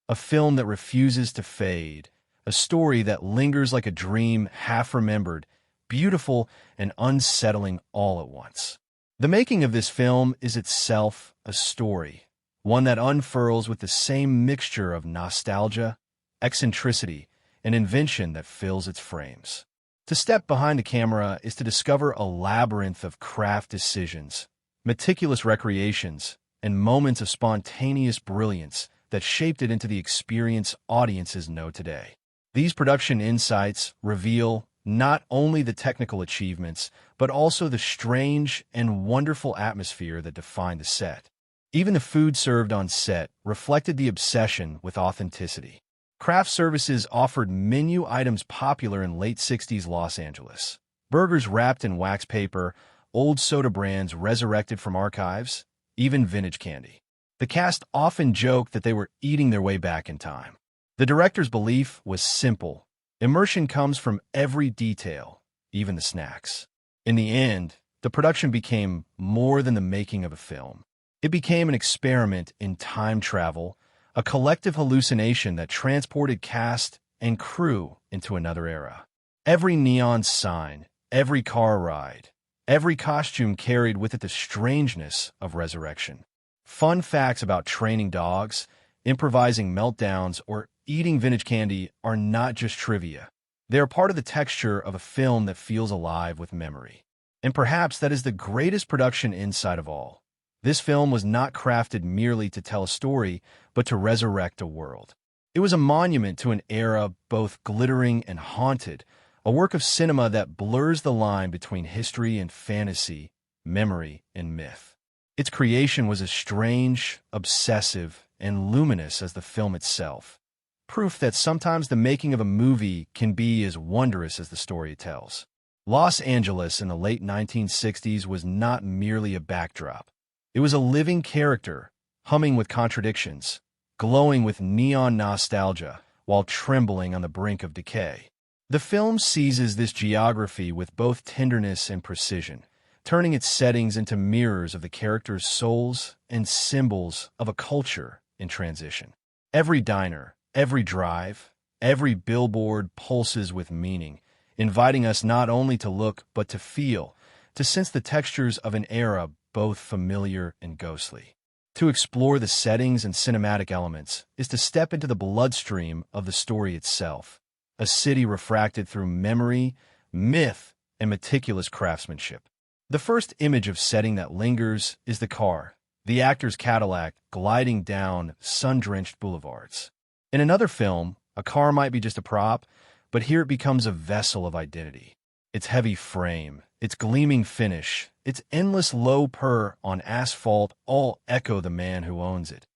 A film that refuses to fade, a story that lingers like a dream half-remembered, beautiful and unsettling all at once. The making of this film is itself a story, one that unfurls with the same mixture of nostalgia, eccentricity, and invention that fills its frames. To step behind the camera is to discover a labyrinth of craft decisions, meticulous recreations, and moments of spontaneous brilliance that shaped it into the experience audiences know today. These production insights reveal not only the technical achievements, but also the strange and wonderful atmosphere that defined the set. Even the food served on set reflected the obsession with authenticity. Craft services offered menu items popular in late 60s Los Angeles. Burgers wrapped in wax paper, old soda brands resurrected from archives, even vintage candy. The cast often joked that they were eating their way back in time. The director's belief was simple. Immersion comes from every detail, even the snacks. In the end, the production became more than the making of a film. It became an experiment in time travel, a collective hallucination that transported cast and crew into another era. Every neon sign, every car ride, every costume carried with it the strangeness of resurrection. Fun facts about training dogs, improvising meltdowns, or eating vintage candy are not just trivia. They are part of the texture of a film that feels alive with memory. And perhaps that is the greatest production insight of all. This film was not crafted merely to tell a story, but to resurrect a world. It was a monument to an era both glittering and haunted, a work of cinema that blurs the line between history and fantasy, memory and myth. Its creation was as strange, obsessive, and luminous as the film itself, proof that sometimes the making of a movie can be as wondrous as the story it tells. Los Angeles in the late 1960s was not merely a backdrop. It was a living character, humming with contradictions, glowing with neon nostalgia, while trembling on the brink of decay. The film seizes this geography with both tenderness and precision, turning its settings into mirrors of the characters' souls and symbols of a culture in transition. Every diner, every drive, every billboard pulses with meaning, inviting us not only to look but to feel, to sense the textures of an era both familiar and ghostly. To explore the settings and cinematic elements is to step into the bloodstream of the story itself, a city refracted through memory, myth, and meticulous craftsmanship. The first image of setting that lingers is the car, the actor's Cadillac gliding down sun-drenched boulevards. In another film, a car might be just a prop, but here it becomes a vessel of identity. Its heavy frame, its gleaming finish, its endless low purr on asphalt all echo the man who owns it.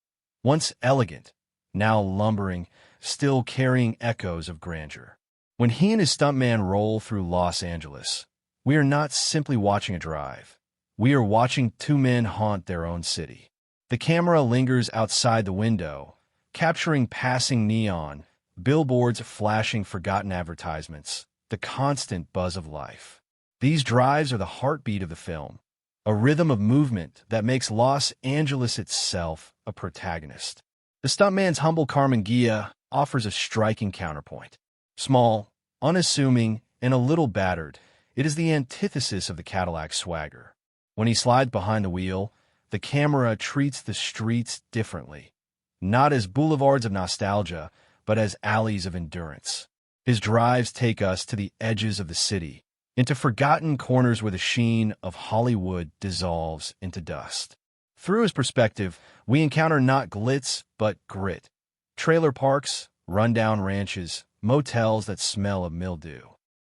Once elegant, now lumbering, still carrying echoes of grandeur. When he and his stuntman roll through Los Angeles, we are not simply watching a drive. We are watching two men haunt their own city. The camera lingers outside the window, capturing passing neon, billboards flashing forgotten advertisements, the constant buzz of life. These drives are the heartbeat of the film, a rhythm of movement that makes Los Angeles itself a protagonist. The stuntman's humble Carmen Gia offers a striking counterpoint. Small, unassuming, and a little battered, it is the antithesis of the Cadillac swagger. When he slides behind the wheel, the camera treats the streets differently, not as boulevards of nostalgia, but as alleys of endurance. His drives take us to the edges of the city, into forgotten corners where the sheen of Hollywood dissolves into dust. Through his perspective, we encounter not glitz, but grit. Trailer parks, rundown ranches, motels that smell of mildew.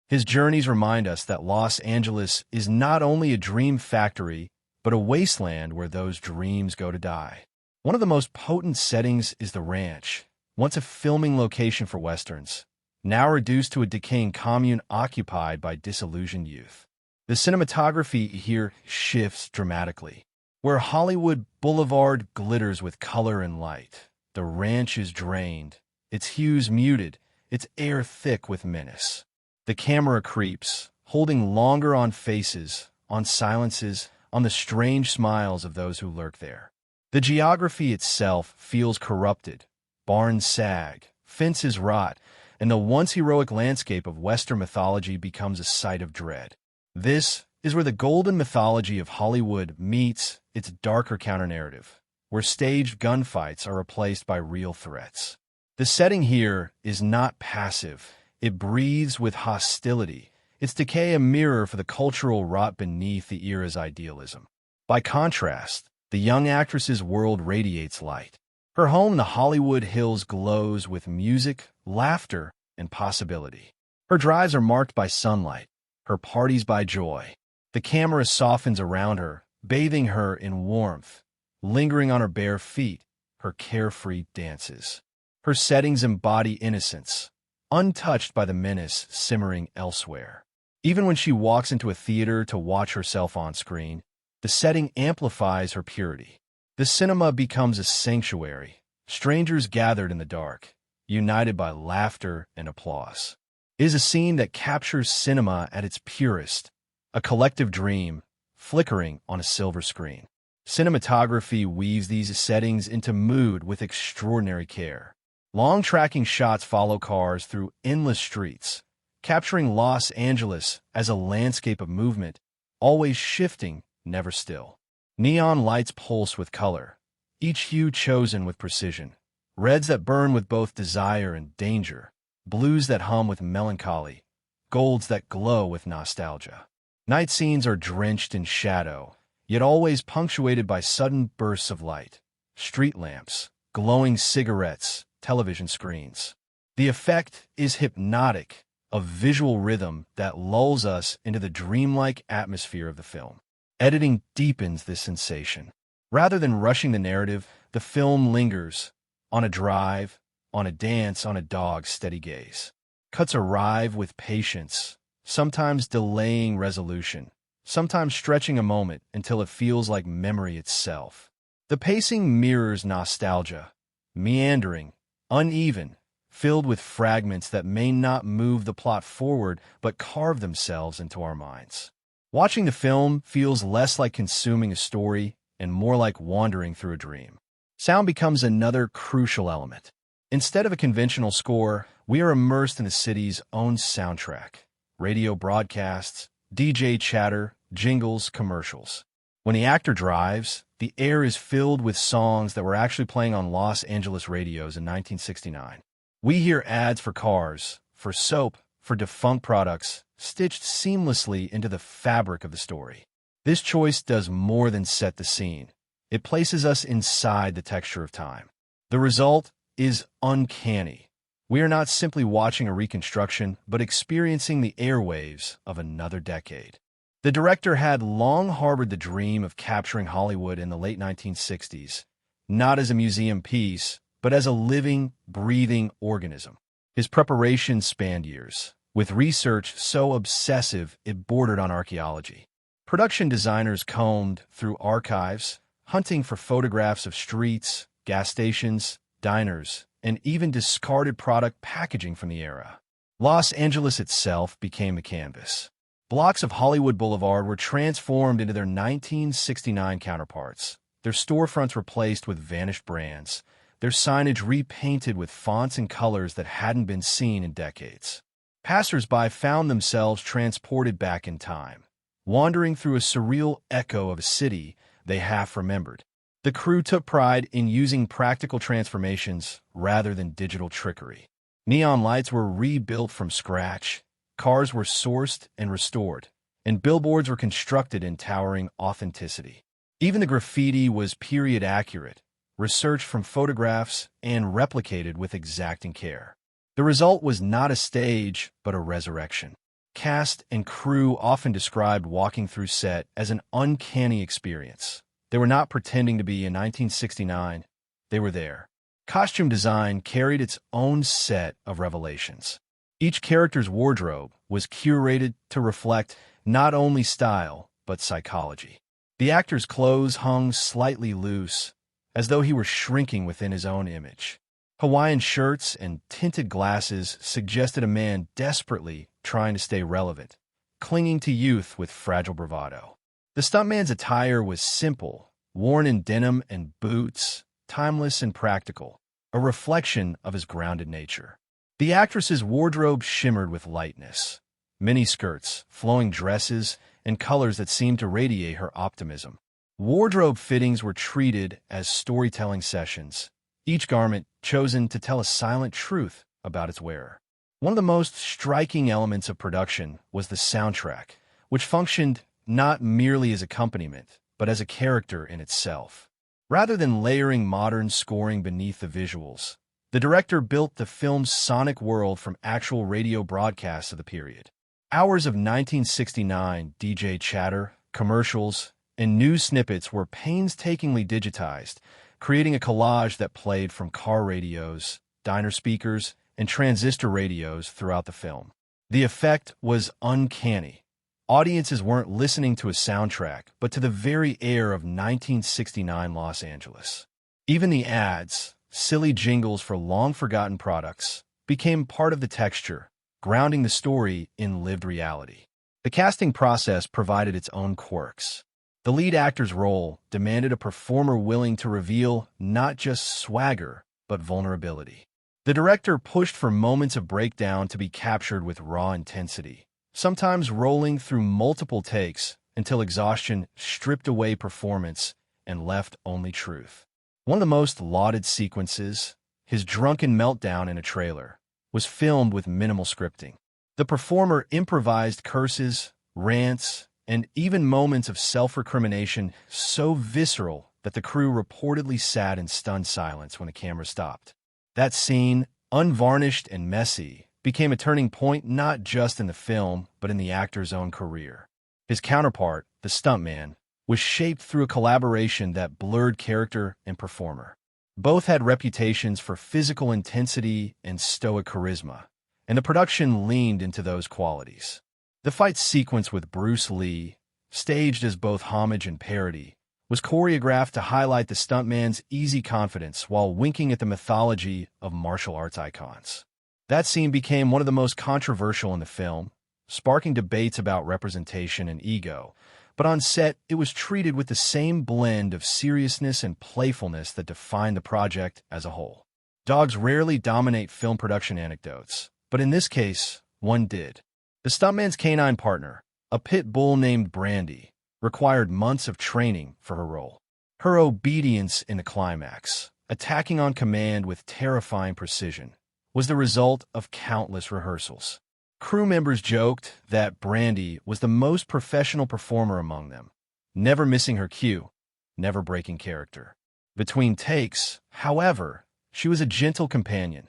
His journeys remind us that Los Angeles is not only a dream factory, but a wasteland where those dreams go to die. One of the most potent settings is the ranch, once a filming location for westerns, now reduced to a decaying commune occupied by disillusioned youth. The cinematography here shifts dramatically. Where Hollywood Boulevard glitters with color and light, the ranch is drained, its hues muted, its air thick with menace. The camera creeps, holding longer on faces, on silences, on the strange smiles of those who lurk there. The geography itself feels corrupted. Barns sag, fences rot, and the once heroic landscape of Western mythology becomes a sight of dread. This is where the golden mythology of Hollywood meets its darker counter-narrative, where staged gunfights are replaced by real threats. The setting here is not passive. It breathes with hostility, its decay a mirror for the cultural rot beneath the era's idealism. By contrast, the young actress's world radiates light. Her home in the Hollywood Hills glows with music, laughter, and possibility. Her drives are marked by sunlight, her parties by joy. The camera softens around her, bathing her in warmth, lingering on her bare feet, her carefree dances. Her settings embody innocence, untouched by the menace simmering elsewhere. Even when she walks into a theater to watch herself on screen, the setting amplifies her purity. The cinema becomes a sanctuary, strangers gathered in the dark, united by laughter and applause. It is a scene that captures cinema at its purest, a collective dream, flickering on a silver screen. Cinematography weaves these settings into mood with extraordinary care. Long tracking shots follow cars through endless streets, capturing Los Angeles as a landscape of movement, always shifting, never still. Neon lights pulse with color, each hue chosen with precision. Reds that burn with both desire and danger, blues that hum with melancholy, golds that glow with nostalgia. Night scenes are drenched in shadow, yet always punctuated by sudden bursts of light. Street lamps, glowing cigarettes, television screens. The effect is hypnotic, a visual rhythm that lulls us into the dreamlike atmosphere of the film. Editing deepens this sensation. Rather than rushing the narrative, the film lingers on a drive, on a dance, on a dog's steady gaze. Cuts arrive with patience, sometimes delaying resolution, sometimes stretching a moment until it feels like memory itself. The pacing mirrors nostalgia, meandering, uneven, filled with fragments that may not move the plot forward but carve themselves into our minds. Watching the film feels less like consuming a story and more like wandering through a dream. Sound becomes another crucial element. Instead of a conventional score, we are immersed in the city's own soundtrack. Radio broadcasts, DJ chatter, jingles, commercials. When the actor drives, the air is filled with songs that were actually playing on Los Angeles radios in 1969. We hear ads for cars, for soap, for defunct products, stitched seamlessly into the fabric of the story. This choice does more than set the scene. It places us inside the texture of time. The result is uncanny. We are not simply watching a reconstruction, but experiencing the airwaves of another decade. The director had long harbored the dream of capturing Hollywood in the late 1960s, not as a museum piece, but as a living, breathing organism. His preparation spanned years, with research so obsessive it bordered on archaeology. Production designers combed through archives, hunting for photographs of streets, gas stations, diners, and even discarded product packaging from the era. Los Angeles itself became the canvas. Blocks of Hollywood Boulevard were transformed into their 1969 counterparts, their storefronts replaced with vanished brands, their signage repainted with fonts and colors that hadn't been seen in decades. Passers-by found themselves transported back in time, wandering through a surreal echo of a city they half remembered. The crew took pride in using practical transformations rather than digital trickery. Neon lights were rebuilt from scratch, cars were sourced and restored, and billboards were constructed in towering authenticity. Even the graffiti was period accurate, researched from photographs and replicated with exacting care. The result was not a stage, but a resurrection. Cast and crew often described walking through set as an uncanny experience. They were not pretending to be in 1969. They were there. Costume design carried its own set of revelations. Each character's wardrobe was curated to reflect not only style, but psychology. The actor's clothes hung slightly loose, as though he were shrinking within his own image. Hawaiian shirts and tinted glasses suggested a man desperately trying to stay relevant, clinging to youth with fragile bravado. The stuntman's attire was simple, worn in denim and boots, timeless and practical, a reflection of his grounded nature. The actress's wardrobe shimmered with lightness. Miniskirts, flowing dresses, and colors that seemed to radiate her optimism. Wardrobe fittings were treated as storytelling sessions, each garment chosen to tell a silent truth about its wearer. One of the most striking elements of production was the soundtrack, which functioned not merely as accompaniment, but as a character in itself. Rather than layering modern scoring beneath the visuals, the director built the film's sonic world from actual radio broadcasts of the period. Hours of 1969 DJ chatter, commercials, and news snippets were painstakingly digitized, creating a collage that played from car radios, diner speakers, and transistor radios throughout the film. The effect was uncanny. Audiences weren't listening to a soundtrack, but to the very air of 1969 Los Angeles. Even the ads, silly jingles for long-forgotten products, became part of the texture, grounding the story in lived reality. The casting process provided its own quirks. The lead actor's role demanded a performer willing to reveal not just swagger, but vulnerability. The director pushed for moments of breakdown to be captured with raw intensity, sometimes rolling through multiple takes until exhaustion stripped away performance and left only truth. One of the most lauded sequences, his drunken meltdown in a trailer, was filmed with minimal scripting. The performer improvised curses, rants, and even moments of self-recrimination so visceral that the crew reportedly sat in stunned silence when the camera stopped. That scene, unvarnished and messy, became a turning point not just in the film, but in the actor's own career. His counterpart, the stuntman, was shaped through a collaboration that blurred character and performer. Both had reputations for physical intensity and stoic charisma, and the production leaned into those qualities. The fight sequence with Bruce Lee, staged as both homage and parody, was choreographed to highlight the stuntman's easy confidence while winking at the mythology of martial arts icons. That scene became one of the most controversial in the film, sparking debates about representation and ego, but on set it was treated with the same blend of seriousness and playfulness that defined the project as a whole. Dogs rarely dominate film production anecdotes, but in this case, one did. The stuntman's canine partner, a pit bull named Brandy, required months of training for her role. Her obedience in the climax, attacking on command with terrifying precision, was the result of countless rehearsals. Crew members joked that Brandy was the most professional performer among them, never missing her cue, never breaking character. Between takes, however, she was a gentle companion,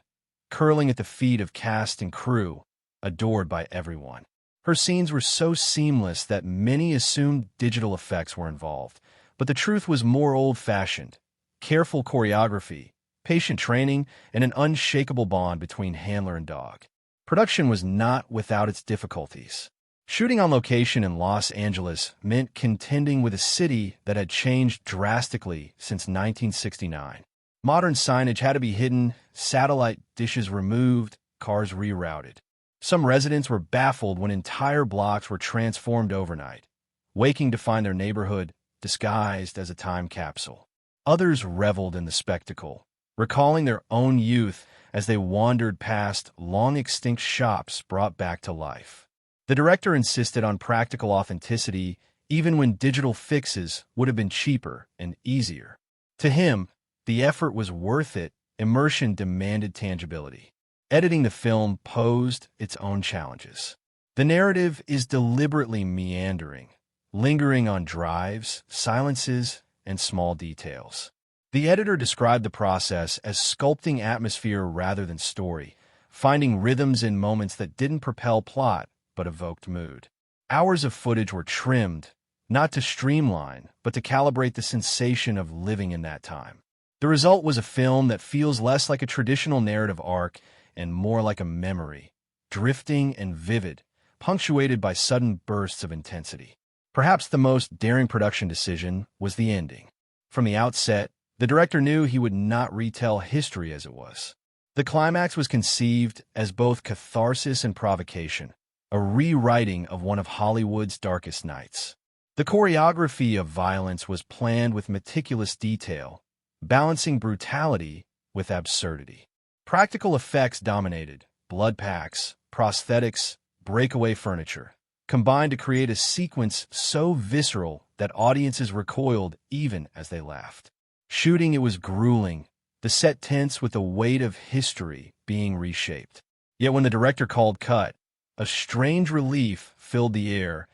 curling at the feet of cast and crew, adored by everyone. Her scenes were so seamless that many assumed digital effects were involved, but the truth was more old-fashioned: careful choreography, patient training, and an unshakable bond between handler and dog. Production was not without its difficulties. Shooting on location in Los Angeles meant contending with a city that had changed drastically since 1969. Modern signage had to be hidden, satellite dishes removed, cars rerouted. Some residents were baffled when entire blocks were transformed overnight, waking to find their neighborhood disguised as a time capsule. Others reveled in the spectacle, recalling their own youth as they wandered past long-extinct shops brought back to life. The director insisted on practical authenticity even when digital fixes would have been cheaper and easier. To him, the effort was worth it. Immersion demanded tangibility. Editing the film posed its own challenges. The narrative is deliberately meandering, lingering on drives, silences, and small details. The editor described the process as sculpting atmosphere rather than story, finding rhythms in moments that didn't propel plot but evoked mood. Hours of footage were trimmed, not to streamline, but to calibrate the sensation of living in that time. The result was a film that feels less like a traditional narrative arc and more like a memory, drifting and vivid, punctuated by sudden bursts of intensity. Perhaps the most daring production decision was the ending. From the outset, the director knew he would not retell history as it was. The climax was conceived as both catharsis and provocation, a rewriting of one of Hollywood's darkest nights. The choreography of violence was planned with meticulous detail, balancing brutality with absurdity. Practical effects dominated: blood packs, prosthetics, breakaway furniture, combined to create a sequence so visceral that audiences recoiled even as they laughed. Shooting, it was grueling, the set tense with the weight of history being reshaped. Yet when the director called cut, a strange relief filled the air,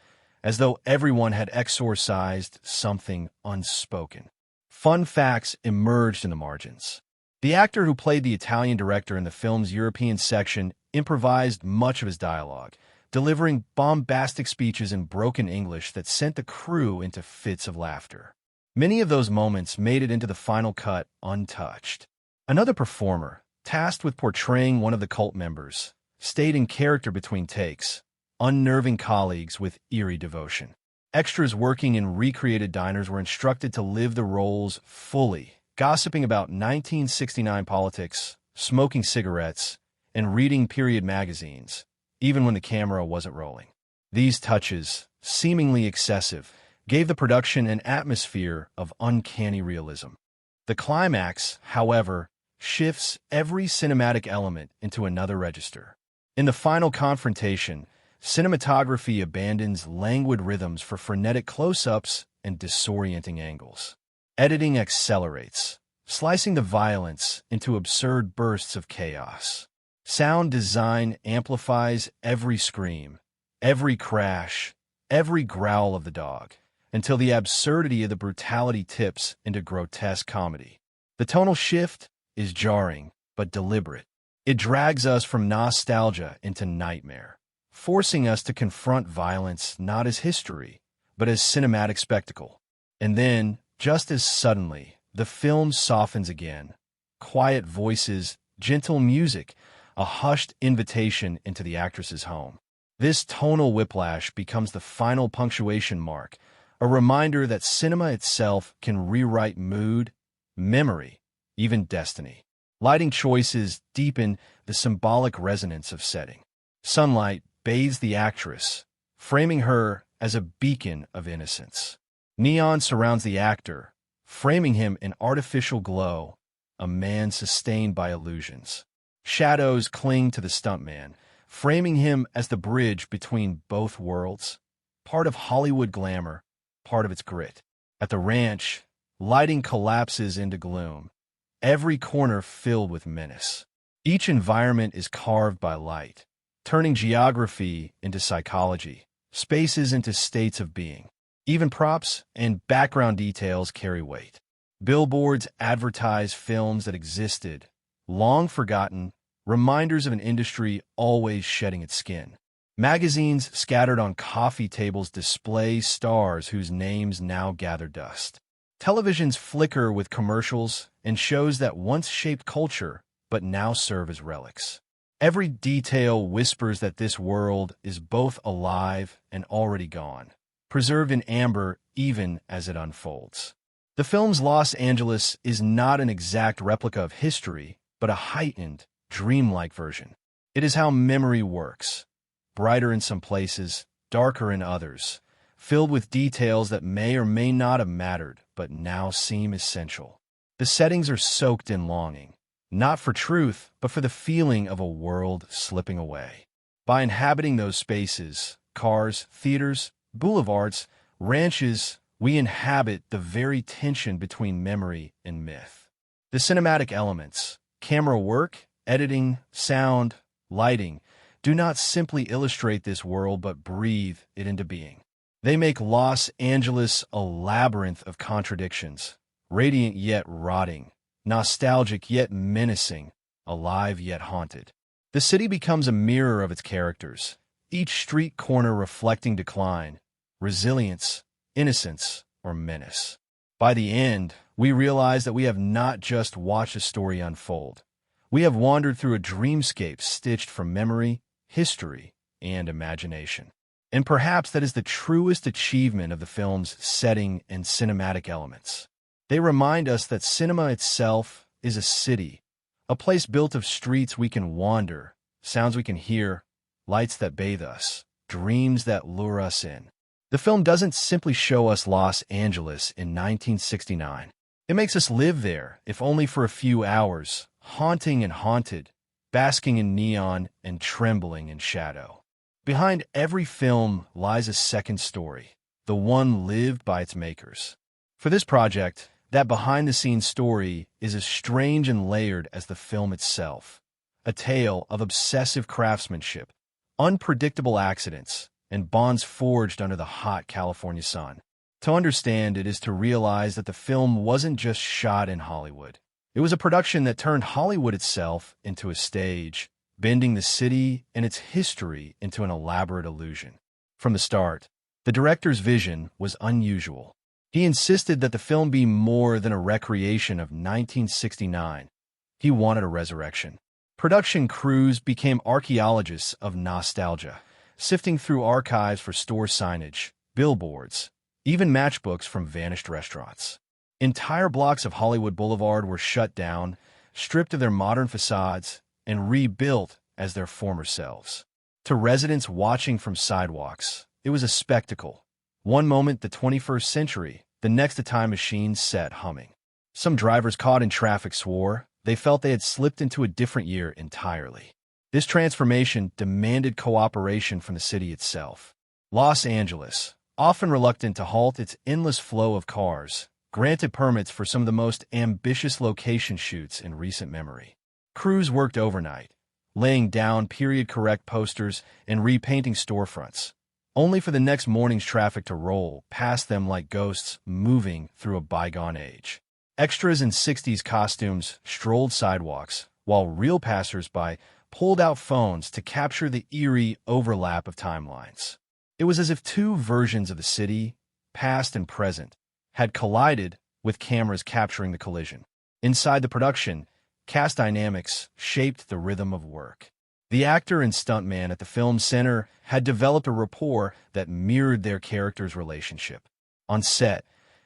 as though everyone had exorcised something unspoken. Fun facts emerged in the margins. The actor who played the Italian director in the film's European section improvised much of his dialogue, delivering bombastic speeches in broken English that sent the crew into fits of laughter. Many of those moments made it into the final cut untouched. Another performer, tasked with portraying one of the cult members, stayed in character between takes, unnerving colleagues with eerie devotion. Extras working in recreated diners were instructed to live the roles fully, gossiping about 1969 politics, smoking cigarettes, and reading period magazines, even when the camera wasn't rolling. These touches, seemingly excessive, gave the production an atmosphere of uncanny realism. The climax, however, shifts every cinematic element into another register. In the final confrontation, cinematography abandons languid rhythms for frenetic close-ups and disorienting angles. Editing accelerates, slicing the violence into absurd bursts of chaos. Sound design amplifies every scream, every crash, every growl of the dog, until the absurdity of the brutality tips into grotesque comedy. The tonal shift is jarring, but deliberate. It drags us from nostalgia into nightmare, forcing us to confront violence not as history, but as cinematic spectacle. And then, just as suddenly, the film softens again. Quiet voices, gentle music, a hushed invitation into the actress's home. This tonal whiplash becomes the final punctuation mark, a reminder that cinema itself can rewrite mood, memory, even destiny. Lighting choices deepen the symbolic resonance of setting. Sunlight bathes the actress, framing her as a beacon of innocence. Neon surrounds the actor, framing him in artificial glow, a man sustained by illusions. Shadows cling to the stuntman, framing him as the bridge between both worlds, part of Hollywood glamour, part of its grit. At the ranch, lighting collapses into gloom, every corner filled with menace. Each environment is carved by light, turning geography into psychology, spaces into states of being. Even props and background details carry weight. Billboards advertise films that existed, long forgotten, reminders of an industry always shedding its skin. Magazines scattered on coffee tables display stars whose names now gather dust. Televisions flicker with commercials and shows that once shaped culture, but now serve as relics. Every detail whispers that this world is both alive and already gone, preserved in amber even as it unfolds. The film's Los Angeles is not an exact replica of history, but a heightened, dreamlike version. It is how memory works, brighter in some places, darker in others, filled with details that may or may not have mattered, but now seem essential. The settings are soaked in longing, not for truth, but for the feeling of a world slipping away. By inhabiting those spaces, cars, theaters, boulevards, ranches, we inhabit the very tension between memory and myth. The cinematic elements, camera work, editing, sound, lighting, do not simply illustrate this world but breathe it into being. They make Los Angeles a labyrinth of contradictions, radiant yet rotting, nostalgic yet menacing, alive yet haunted. The city becomes a mirror of its characters, each street corner reflecting decline, resilience, innocence, or menace. By the end, we realize that we have not just watched a story unfold. We have wandered through a dreamscape stitched from memory, history, and imagination. And perhaps that is the truest achievement of the film's setting and cinematic elements. They remind us that cinema itself is a city, a place built of streets we can wander, sounds we can hear, lights that bathe us, dreams that lure us in. The film doesn't simply show us Los Angeles in 1969. It makes us live there, if only for a few hours, haunting and haunted, basking in neon and trembling in shadow. Behind every film lies a second story, the one lived by its makers. For this project, that behind-the-scenes story is as strange and layered as the film itself. A tale of obsessive craftsmanship, unpredictable accidents, and bonds forged under the hot California sun. To understand it is to realize that the film wasn't just shot in Hollywood. It was a production that turned Hollywood itself into a stage, bending the city and its history into an elaborate illusion. From the start, the director's vision was unusual. He insisted that the film be more than a recreation of 1969. He wanted a resurrection. Production crews became archaeologists of nostalgia, sifting through archives for store signage, billboards, even matchbooks from vanished restaurants. Entire blocks of Hollywood Boulevard were shut down, stripped of their modern facades, and rebuilt as their former selves. To residents watching from sidewalks, it was a spectacle. One moment the 21st century, the next a time machine set humming. Some drivers caught in traffic swore they felt they had slipped into a different year entirely. This transformation demanded cooperation from the city itself. Los Angeles, often reluctant to halt its endless flow of cars, granted permits for some of the most ambitious location shoots in recent memory. Crews worked overnight, laying down period-correct posters and repainting storefronts, only for the next morning's traffic to roll past them like ghosts moving through a bygone age. Extras in 60s costumes strolled sidewalks, while real passers-by pulled out phones to capture the eerie overlap of timelines. It was as if two versions of the city, past and present, had collided, with cameras capturing the collision. Inside the production, cast dynamics shaped the rhythm of work. The actor and stuntman at the film center had developed a rapport that mirrored their characters' relationship. On set,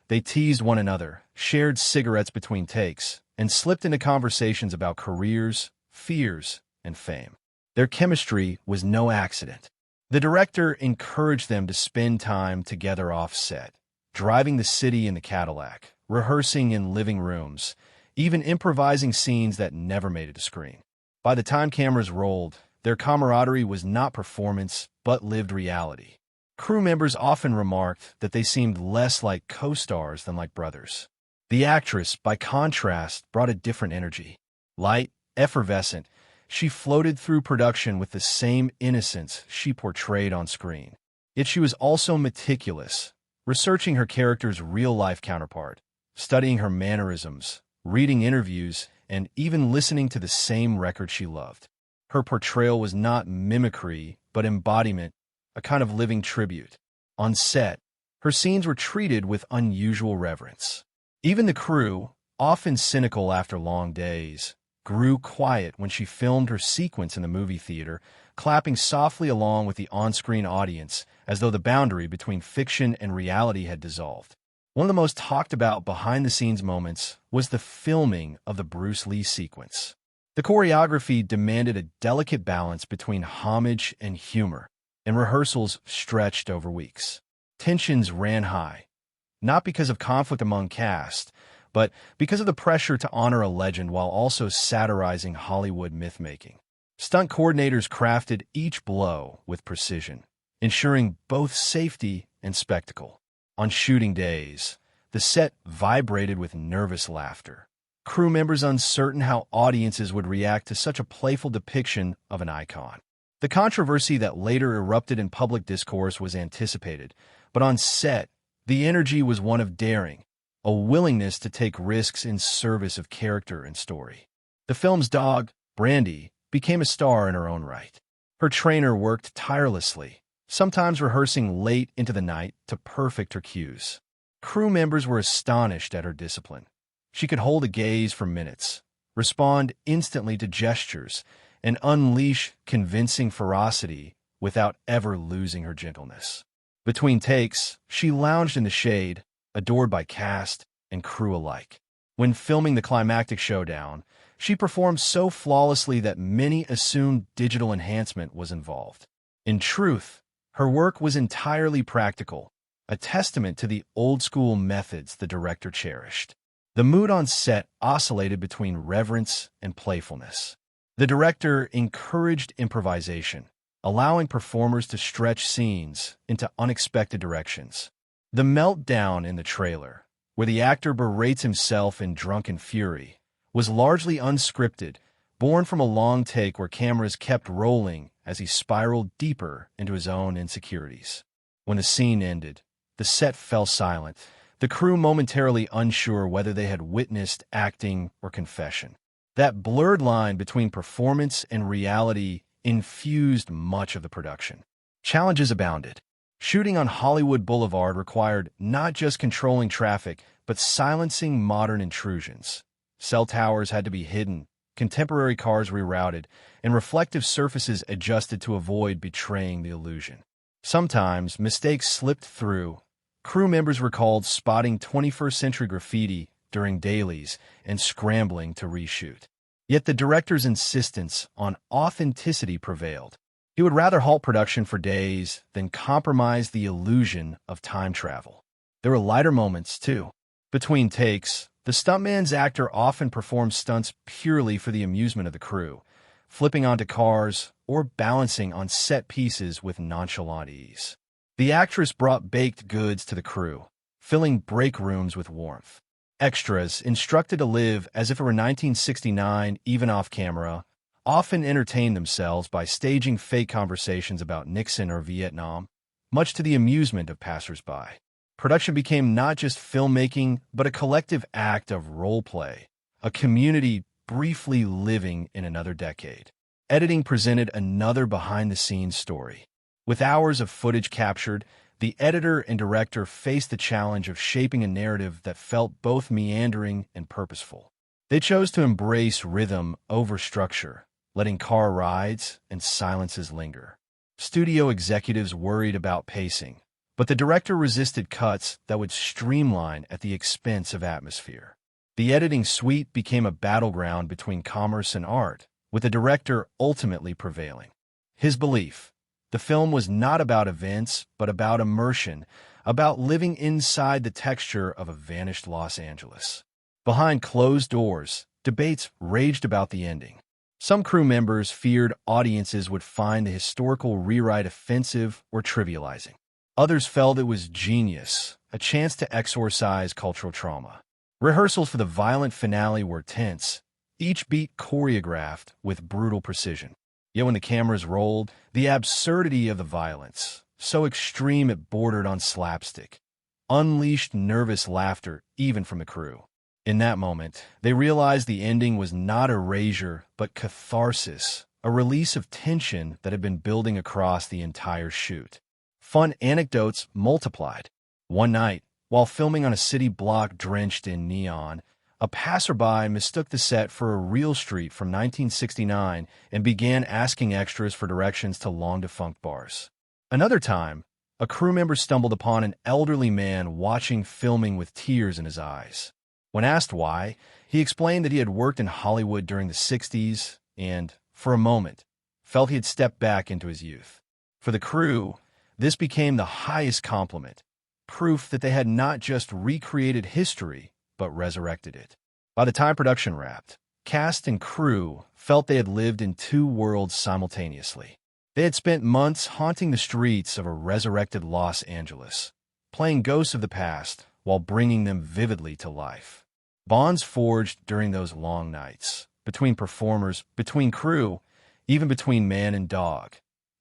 they teased one another, shared cigarettes between takes, and slipped into conversations about careers, fears, and fame. Their chemistry was no accident. The director encouraged them to spend time together off-set, driving the city in the Cadillac, rehearsing in living rooms, even improvising scenes that never made it to screen. By the time cameras rolled, their camaraderie was not performance, but lived reality. Crew members often remarked that they seemed less like co-stars than like brothers. The actress, by contrast, brought a different energy. Light, effervescent, she floated through production with the same innocence she portrayed on screen. Yet she was also meticulous, researching her character's real-life counterpart, studying her mannerisms, reading interviews, and even listening to the same record she loved. Her portrayal was not mimicry, but embodiment, a kind of living tribute. On set, her scenes were treated with unusual reverence. Even the crew, often cynical after long days, grew quiet when she filmed her sequence in the movie theater, clapping softly along with the on-screen audience as though the boundary between fiction and reality had dissolved. One of the most talked about behind-the-scenes moments was the filming of the Bruce Lee sequence. The choreography demanded a delicate balance between homage and humor, and rehearsals stretched over weeks. Tensions ran high, not because of conflict among cast, but because of the pressure to honor a legend while also satirizing Hollywood myth-making. Stunt coordinators crafted each blow with precision, ensuring both safety and spectacle. On shooting days, the set vibrated with nervous laughter, crew members uncertain how audiences would react to such a playful depiction of an icon. The controversy that later erupted in public discourse was anticipated, but on set, the energy was one of daring, a willingness to take risks in service of character and story. The film's dog, Brandy, became a star in her own right. Her trainer worked tirelessly, sometimes rehearsing late into the night to perfect her cues. Crew members were astonished at her discipline. She could hold a gaze for minutes, respond instantly to gestures, and unleash convincing ferocity without ever losing her gentleness. Between takes, she lounged in the shade, adored by cast and crew alike. When filming the climactic showdown, She performed so flawlessly that many assumed digital enhancement was involved. In truth, her work was entirely practical, a testament to the old-school methods the director cherished. The mood on set oscillated between reverence and playfulness. The director encouraged improvisation, allowing performers to stretch scenes into unexpected directions. The meltdown in the trailer, where the actor berates himself in drunken fury, was largely unscripted, born from a long take where cameras kept rolling as he spiraled deeper into his own insecurities. When the scene ended, the set fell silent, the crew momentarily unsure whether they had witnessed acting or confession. That blurred line between performance and reality infused much of the production. Challenges abounded. Shooting on Hollywood Boulevard required not just controlling traffic, but silencing modern intrusions. Cell towers had to be hidden, contemporary cars rerouted, and reflective surfaces adjusted to avoid betraying the illusion. Sometimes mistakes slipped through. Crew members recalled spotting 21st-century graffiti during dailies and scrambling to reshoot. Yet the director's insistence on authenticity prevailed. He would rather halt production for days than compromise the illusion of time travel. There were lighter moments, too. Between takes, the stuntman's actor often performed stunts purely for the amusement of the crew, flipping onto cars or balancing on set pieces with nonchalant ease. The actress brought baked goods to the crew, filling break rooms with warmth. Extras, instructed to live as if it were 1969, even off camera, often entertained themselves by staging fake conversations about Nixon or Vietnam, much to the amusement of passersby. Production became not just filmmaking, but a collective act of role play, a community briefly living in another decade. Editing presented another behind-the-scenes story. With hours of footage captured, the editor and director faced the challenge of shaping a narrative that felt both meandering and purposeful. They chose to embrace rhythm over structure, letting car rides and silences linger. Studio executives worried about pacing, but the director resisted cuts that would streamline at the expense of atmosphere. The editing suite became a battleground between commerce and art, with the director ultimately prevailing. His belief: the film was not about events, but about immersion, about living inside the texture of a vanished Los Angeles. Behind closed doors, debates raged about the ending. Some crew members feared audiences would find the historical rewrite offensive or trivializing. Others felt it was genius, a chance to exorcise cultural trauma. Rehearsals for the violent finale were tense, each beat choreographed with brutal precision. Yet when the cameras rolled, the absurdity of the violence, so extreme it bordered on slapstick, unleashed nervous laughter even from the crew. In that moment, they realized the ending was not erasure, but catharsis, a release of tension that had been building across the entire shoot. Fun anecdotes multiplied. One night, while filming on a city block drenched in neon, a passerby mistook the set for a real street from 1969 and began asking extras for directions to long-defunct bars. Another time, a crew member stumbled upon an elderly man watching filming with tears in his eyes. When asked why, he explained that he had worked in Hollywood during the 60s and, for a moment, felt he had stepped back into his youth. For the crew, this became the highest compliment, proof that they had not just recreated history, but resurrected it. By the time production wrapped, cast and crew felt they had lived in two worlds simultaneously. They had spent months haunting the streets of a resurrected Los Angeles, playing ghosts of the past while bringing them vividly to life. Bonds forged during those long nights, between performers, between crew, even between man and dog,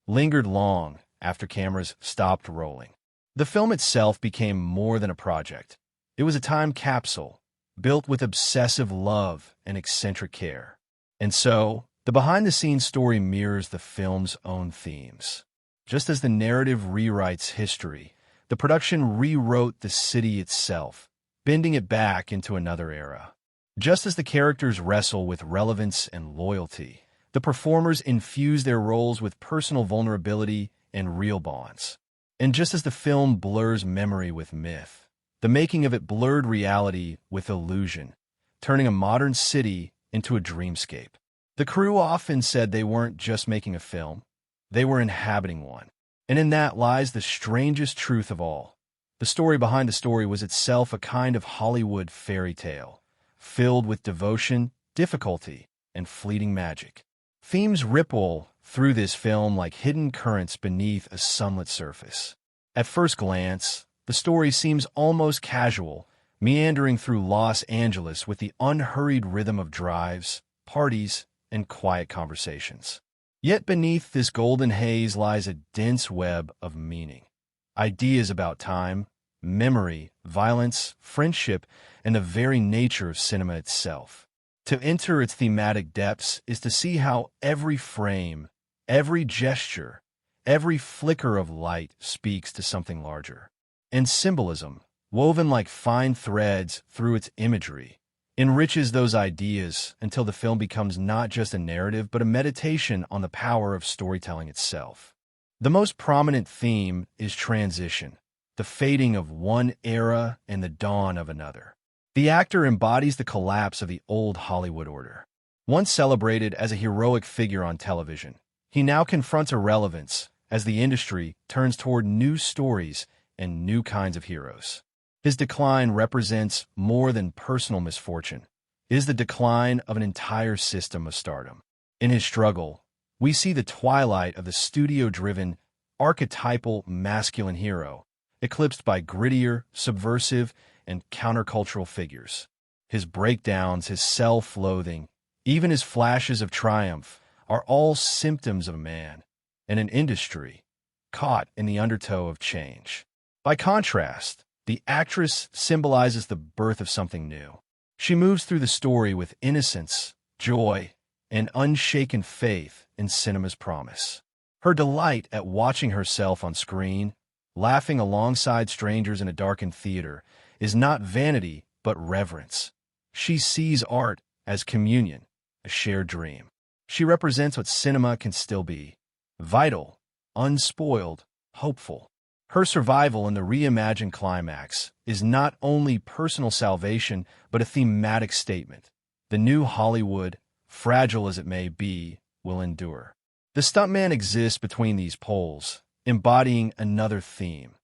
lingered long after cameras stopped rolling. The film itself became more than a project. It was a time capsule, built with obsessive love and eccentric care. And so, the behind-the-scenes story mirrors the film's own themes. Just as the narrative rewrites history, the production rewrote the city itself, bending it back into another era. Just as the characters wrestle with relevance and loyalty, the performers infuse their roles with personal vulnerability and real bonds. And just as the film blurs memory with myth, the making of it blurred reality with illusion, turning a modern city into a dreamscape. The crew often said they weren't just making a film, they were inhabiting one. And in that lies the strangest truth of all. The story behind the story was itself a kind of Hollywood fairy tale, filled with devotion, difficulty, and fleeting magic. Themes ripple through this film like hidden currents beneath a sunlit surface. At first glance, the story seems almost casual, meandering through Los Angeles with the unhurried rhythm of drives, parties, and quiet conversations. Yet beneath this golden haze lies a dense web of meaning. Ideas about time, memory, violence, friendship, and the very nature of cinema itself. To enter its thematic depths is to see how every frame, every gesture, every flicker of light speaks to something larger. And symbolism, woven like fine threads through its imagery, enriches those ideas until the film becomes not just a narrative but a meditation on the power of storytelling itself. The most prominent theme is transition, the fading of one era and the dawn of another. The actor embodies the collapse of the old Hollywood order. Once celebrated as a heroic figure on television, he now confronts irrelevance as the industry turns toward new stories and new kinds of heroes. His decline represents more than personal misfortune. It is the decline of an entire system of stardom. In his struggle, we see the twilight of the studio-driven, archetypal masculine hero, eclipsed by grittier, subversive, and countercultural figures. His breakdowns, his self-loathing, even his flashes of triumph are all symptoms of a man and an industry caught in the undertow of change. By contrast, the actress symbolizes the birth of something new. She moves through the story with innocence, joy, and unshaken faith in cinema's promise. Her delight at watching herself on screen, laughing alongside strangers in a darkened theater, is not vanity but reverence. She sees art as communion, a shared dream. She represents what cinema can still be: vital, unspoiled, hopeful. Her survival in the reimagined climax is not only personal salvation but a thematic statement. The new Hollywood, fragile as it may be, will endure. The stuntman exists between these poles, embodying another theme: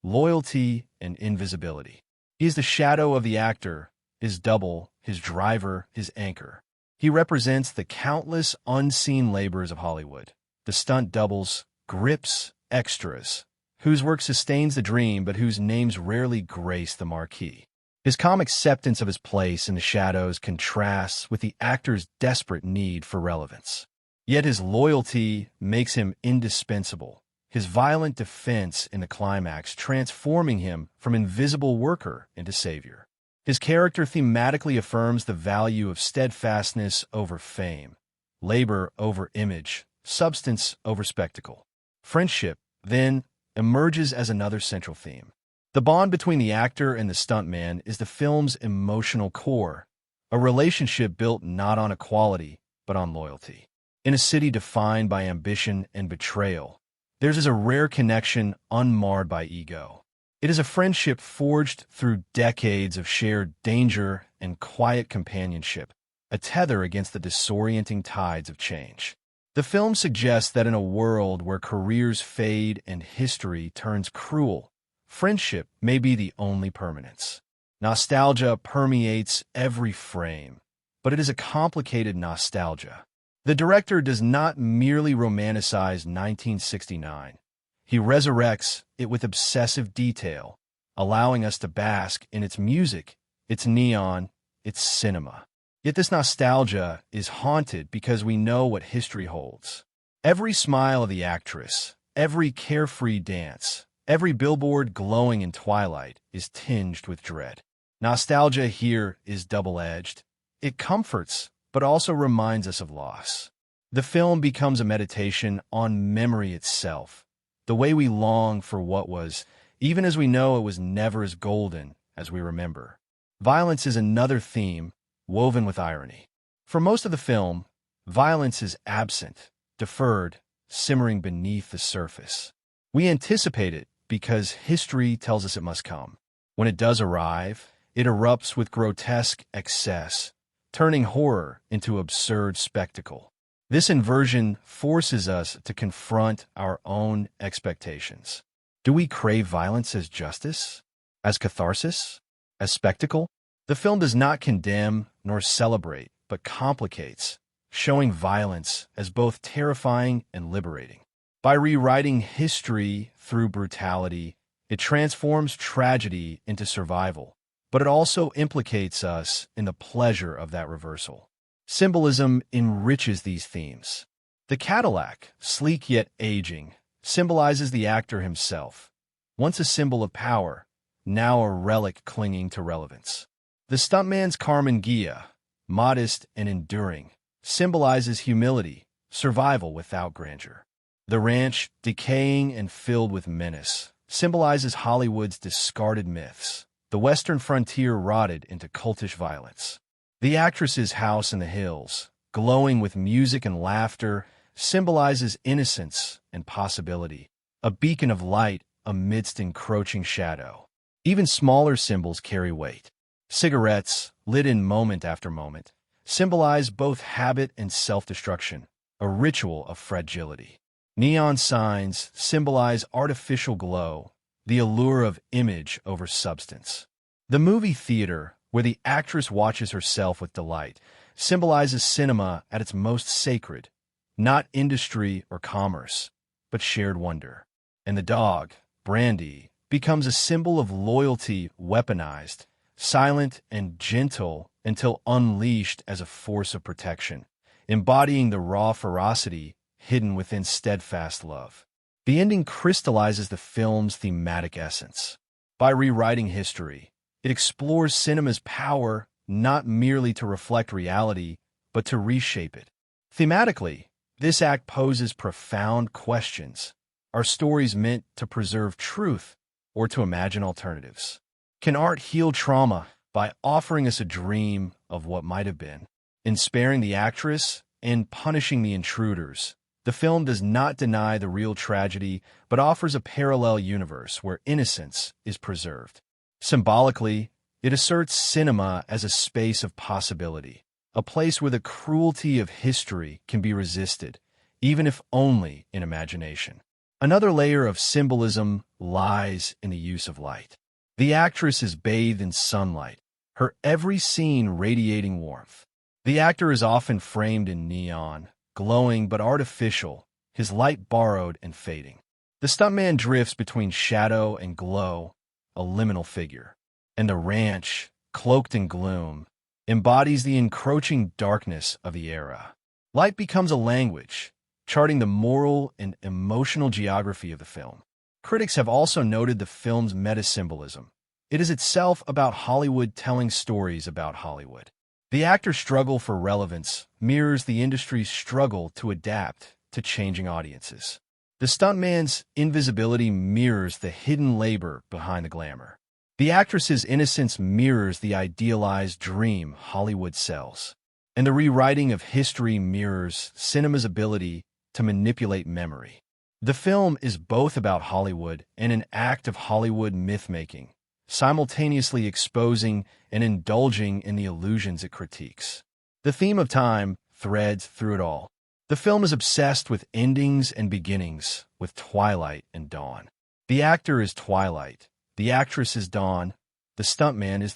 loyalty and invisibility. He is the shadow of the actor, his double, his driver, his anchor. He represents the countless unseen labors of Hollywood, the stunt doubles, grips, extras, whose work sustains the dream but whose names rarely grace the marquee. His calm acceptance of his place in the shadows contrasts with the actor's desperate need for relevance. Yet his loyalty makes him indispensable, his violent defense in the climax transforming him from invisible worker into savior. His character thematically affirms the value of steadfastness over fame, labor over image, substance over spectacle. Friendship, then, emerges as another central theme. The bond between the actor and the stuntman is the film's emotional core, a relationship built not on equality, but on loyalty. In a city defined by ambition and betrayal, theirs is a rare connection unmarred by ego. It is a friendship forged through decades of shared danger and quiet companionship, a tether against the disorienting tides of change. The film suggests that in a world where careers fade and history turns cruel, friendship may be the only permanence. Nostalgia permeates every frame, but it is a complicated nostalgia. The director does not merely romanticize 1969. He resurrects it with obsessive detail, allowing us to bask in its music, its neon, its cinema. Yet this nostalgia is haunted because we know what history holds. Every smile of the actress, every carefree dance, every billboard glowing in twilight is tinged with dread. Nostalgia here is double-edged. It comforts, but also reminds us of loss. The film becomes a meditation on memory itself, the way we long for what was, even as we know it was never as golden as we remember. Violence is another theme, woven with irony. For most of the film, violence is absent, deferred, simmering beneath the surface. We anticipate it because history tells us it must come. When it does arrive, it erupts with grotesque excess, turning horror into absurd spectacle. This inversion forces us to confront our own expectations. Do we crave violence as justice? As catharsis? As spectacle? The film does not condemn nor celebrate, but complicates, showing violence as both terrifying and liberating. By rewriting history through brutality, it transforms tragedy into survival, but it also implicates us in the pleasure of that reversal. Symbolism enriches these themes. The Cadillac, sleek yet aging, symbolizes the actor himself, once a symbol of power, now a relic clinging to relevance. The stuntman's Carmen Gia, modest and enduring, symbolizes humility, survival without grandeur. The ranch, decaying and filled with menace, symbolizes Hollywood's discarded myths, the Western frontier rotted into cultish violence. The actress's house in the hills, glowing with music and laughter, symbolizes innocence and possibility, a beacon of light amidst encroaching shadow. Even smaller symbols carry weight. Cigarettes, lit in moment after moment, symbolize both habit and self-destruction, a ritual of fragility. Neon signs symbolize artificial glow, the allure of image over substance. The movie theater, where the actress watches herself with delight, symbolizes cinema at its most sacred, not industry or commerce, but shared wonder. And the dog, Brandy, becomes a symbol of loyalty weaponized, silent and gentle until unleashed as a force of protection, embodying the raw ferocity hidden within steadfast love. The ending crystallizes the film's thematic essence. By rewriting history, it explores cinema's power not merely to reflect reality, but to reshape it. Thematically, this act poses profound questions. Are stories meant to preserve truth or to imagine alternatives? Can art heal trauma by offering us a dream of what might have been? In sparing the actress and punishing the intruders, the film does not deny the real tragedy, but offers a parallel universe where innocence is preserved. Symbolically, it asserts cinema as a space of possibility, a place where the cruelty of history can be resisted, even if only in imagination. Another layer of symbolism lies in the use of light. The actress is bathed in sunlight, her every scene radiating warmth. The actor is often framed in neon, glowing but artificial, his light borrowed and fading. The stuntman drifts between shadow and glow, a liminal figure. And the ranch, cloaked in gloom, embodies the encroaching darkness of the era. Light becomes a language, charting the moral and emotional geography of the film. Critics have also noted the film's meta-symbolism. It is itself about Hollywood telling stories about Hollywood. The actor's struggle for relevance mirrors the industry's struggle to adapt to changing audiences. The stuntman's invisibility mirrors the hidden labor behind the glamour. The actress's innocence mirrors the idealized dream Hollywood sells. And the rewriting of history mirrors cinema's ability to manipulate memory. The film is both about Hollywood and an act of Hollywood myth-making, simultaneously exposing and indulging in the illusions it critiques. The theme of time threads through it all. The film is obsessed with endings and beginnings, with twilight and dawn. The actor is twilight, the actress is dawn, the stuntman is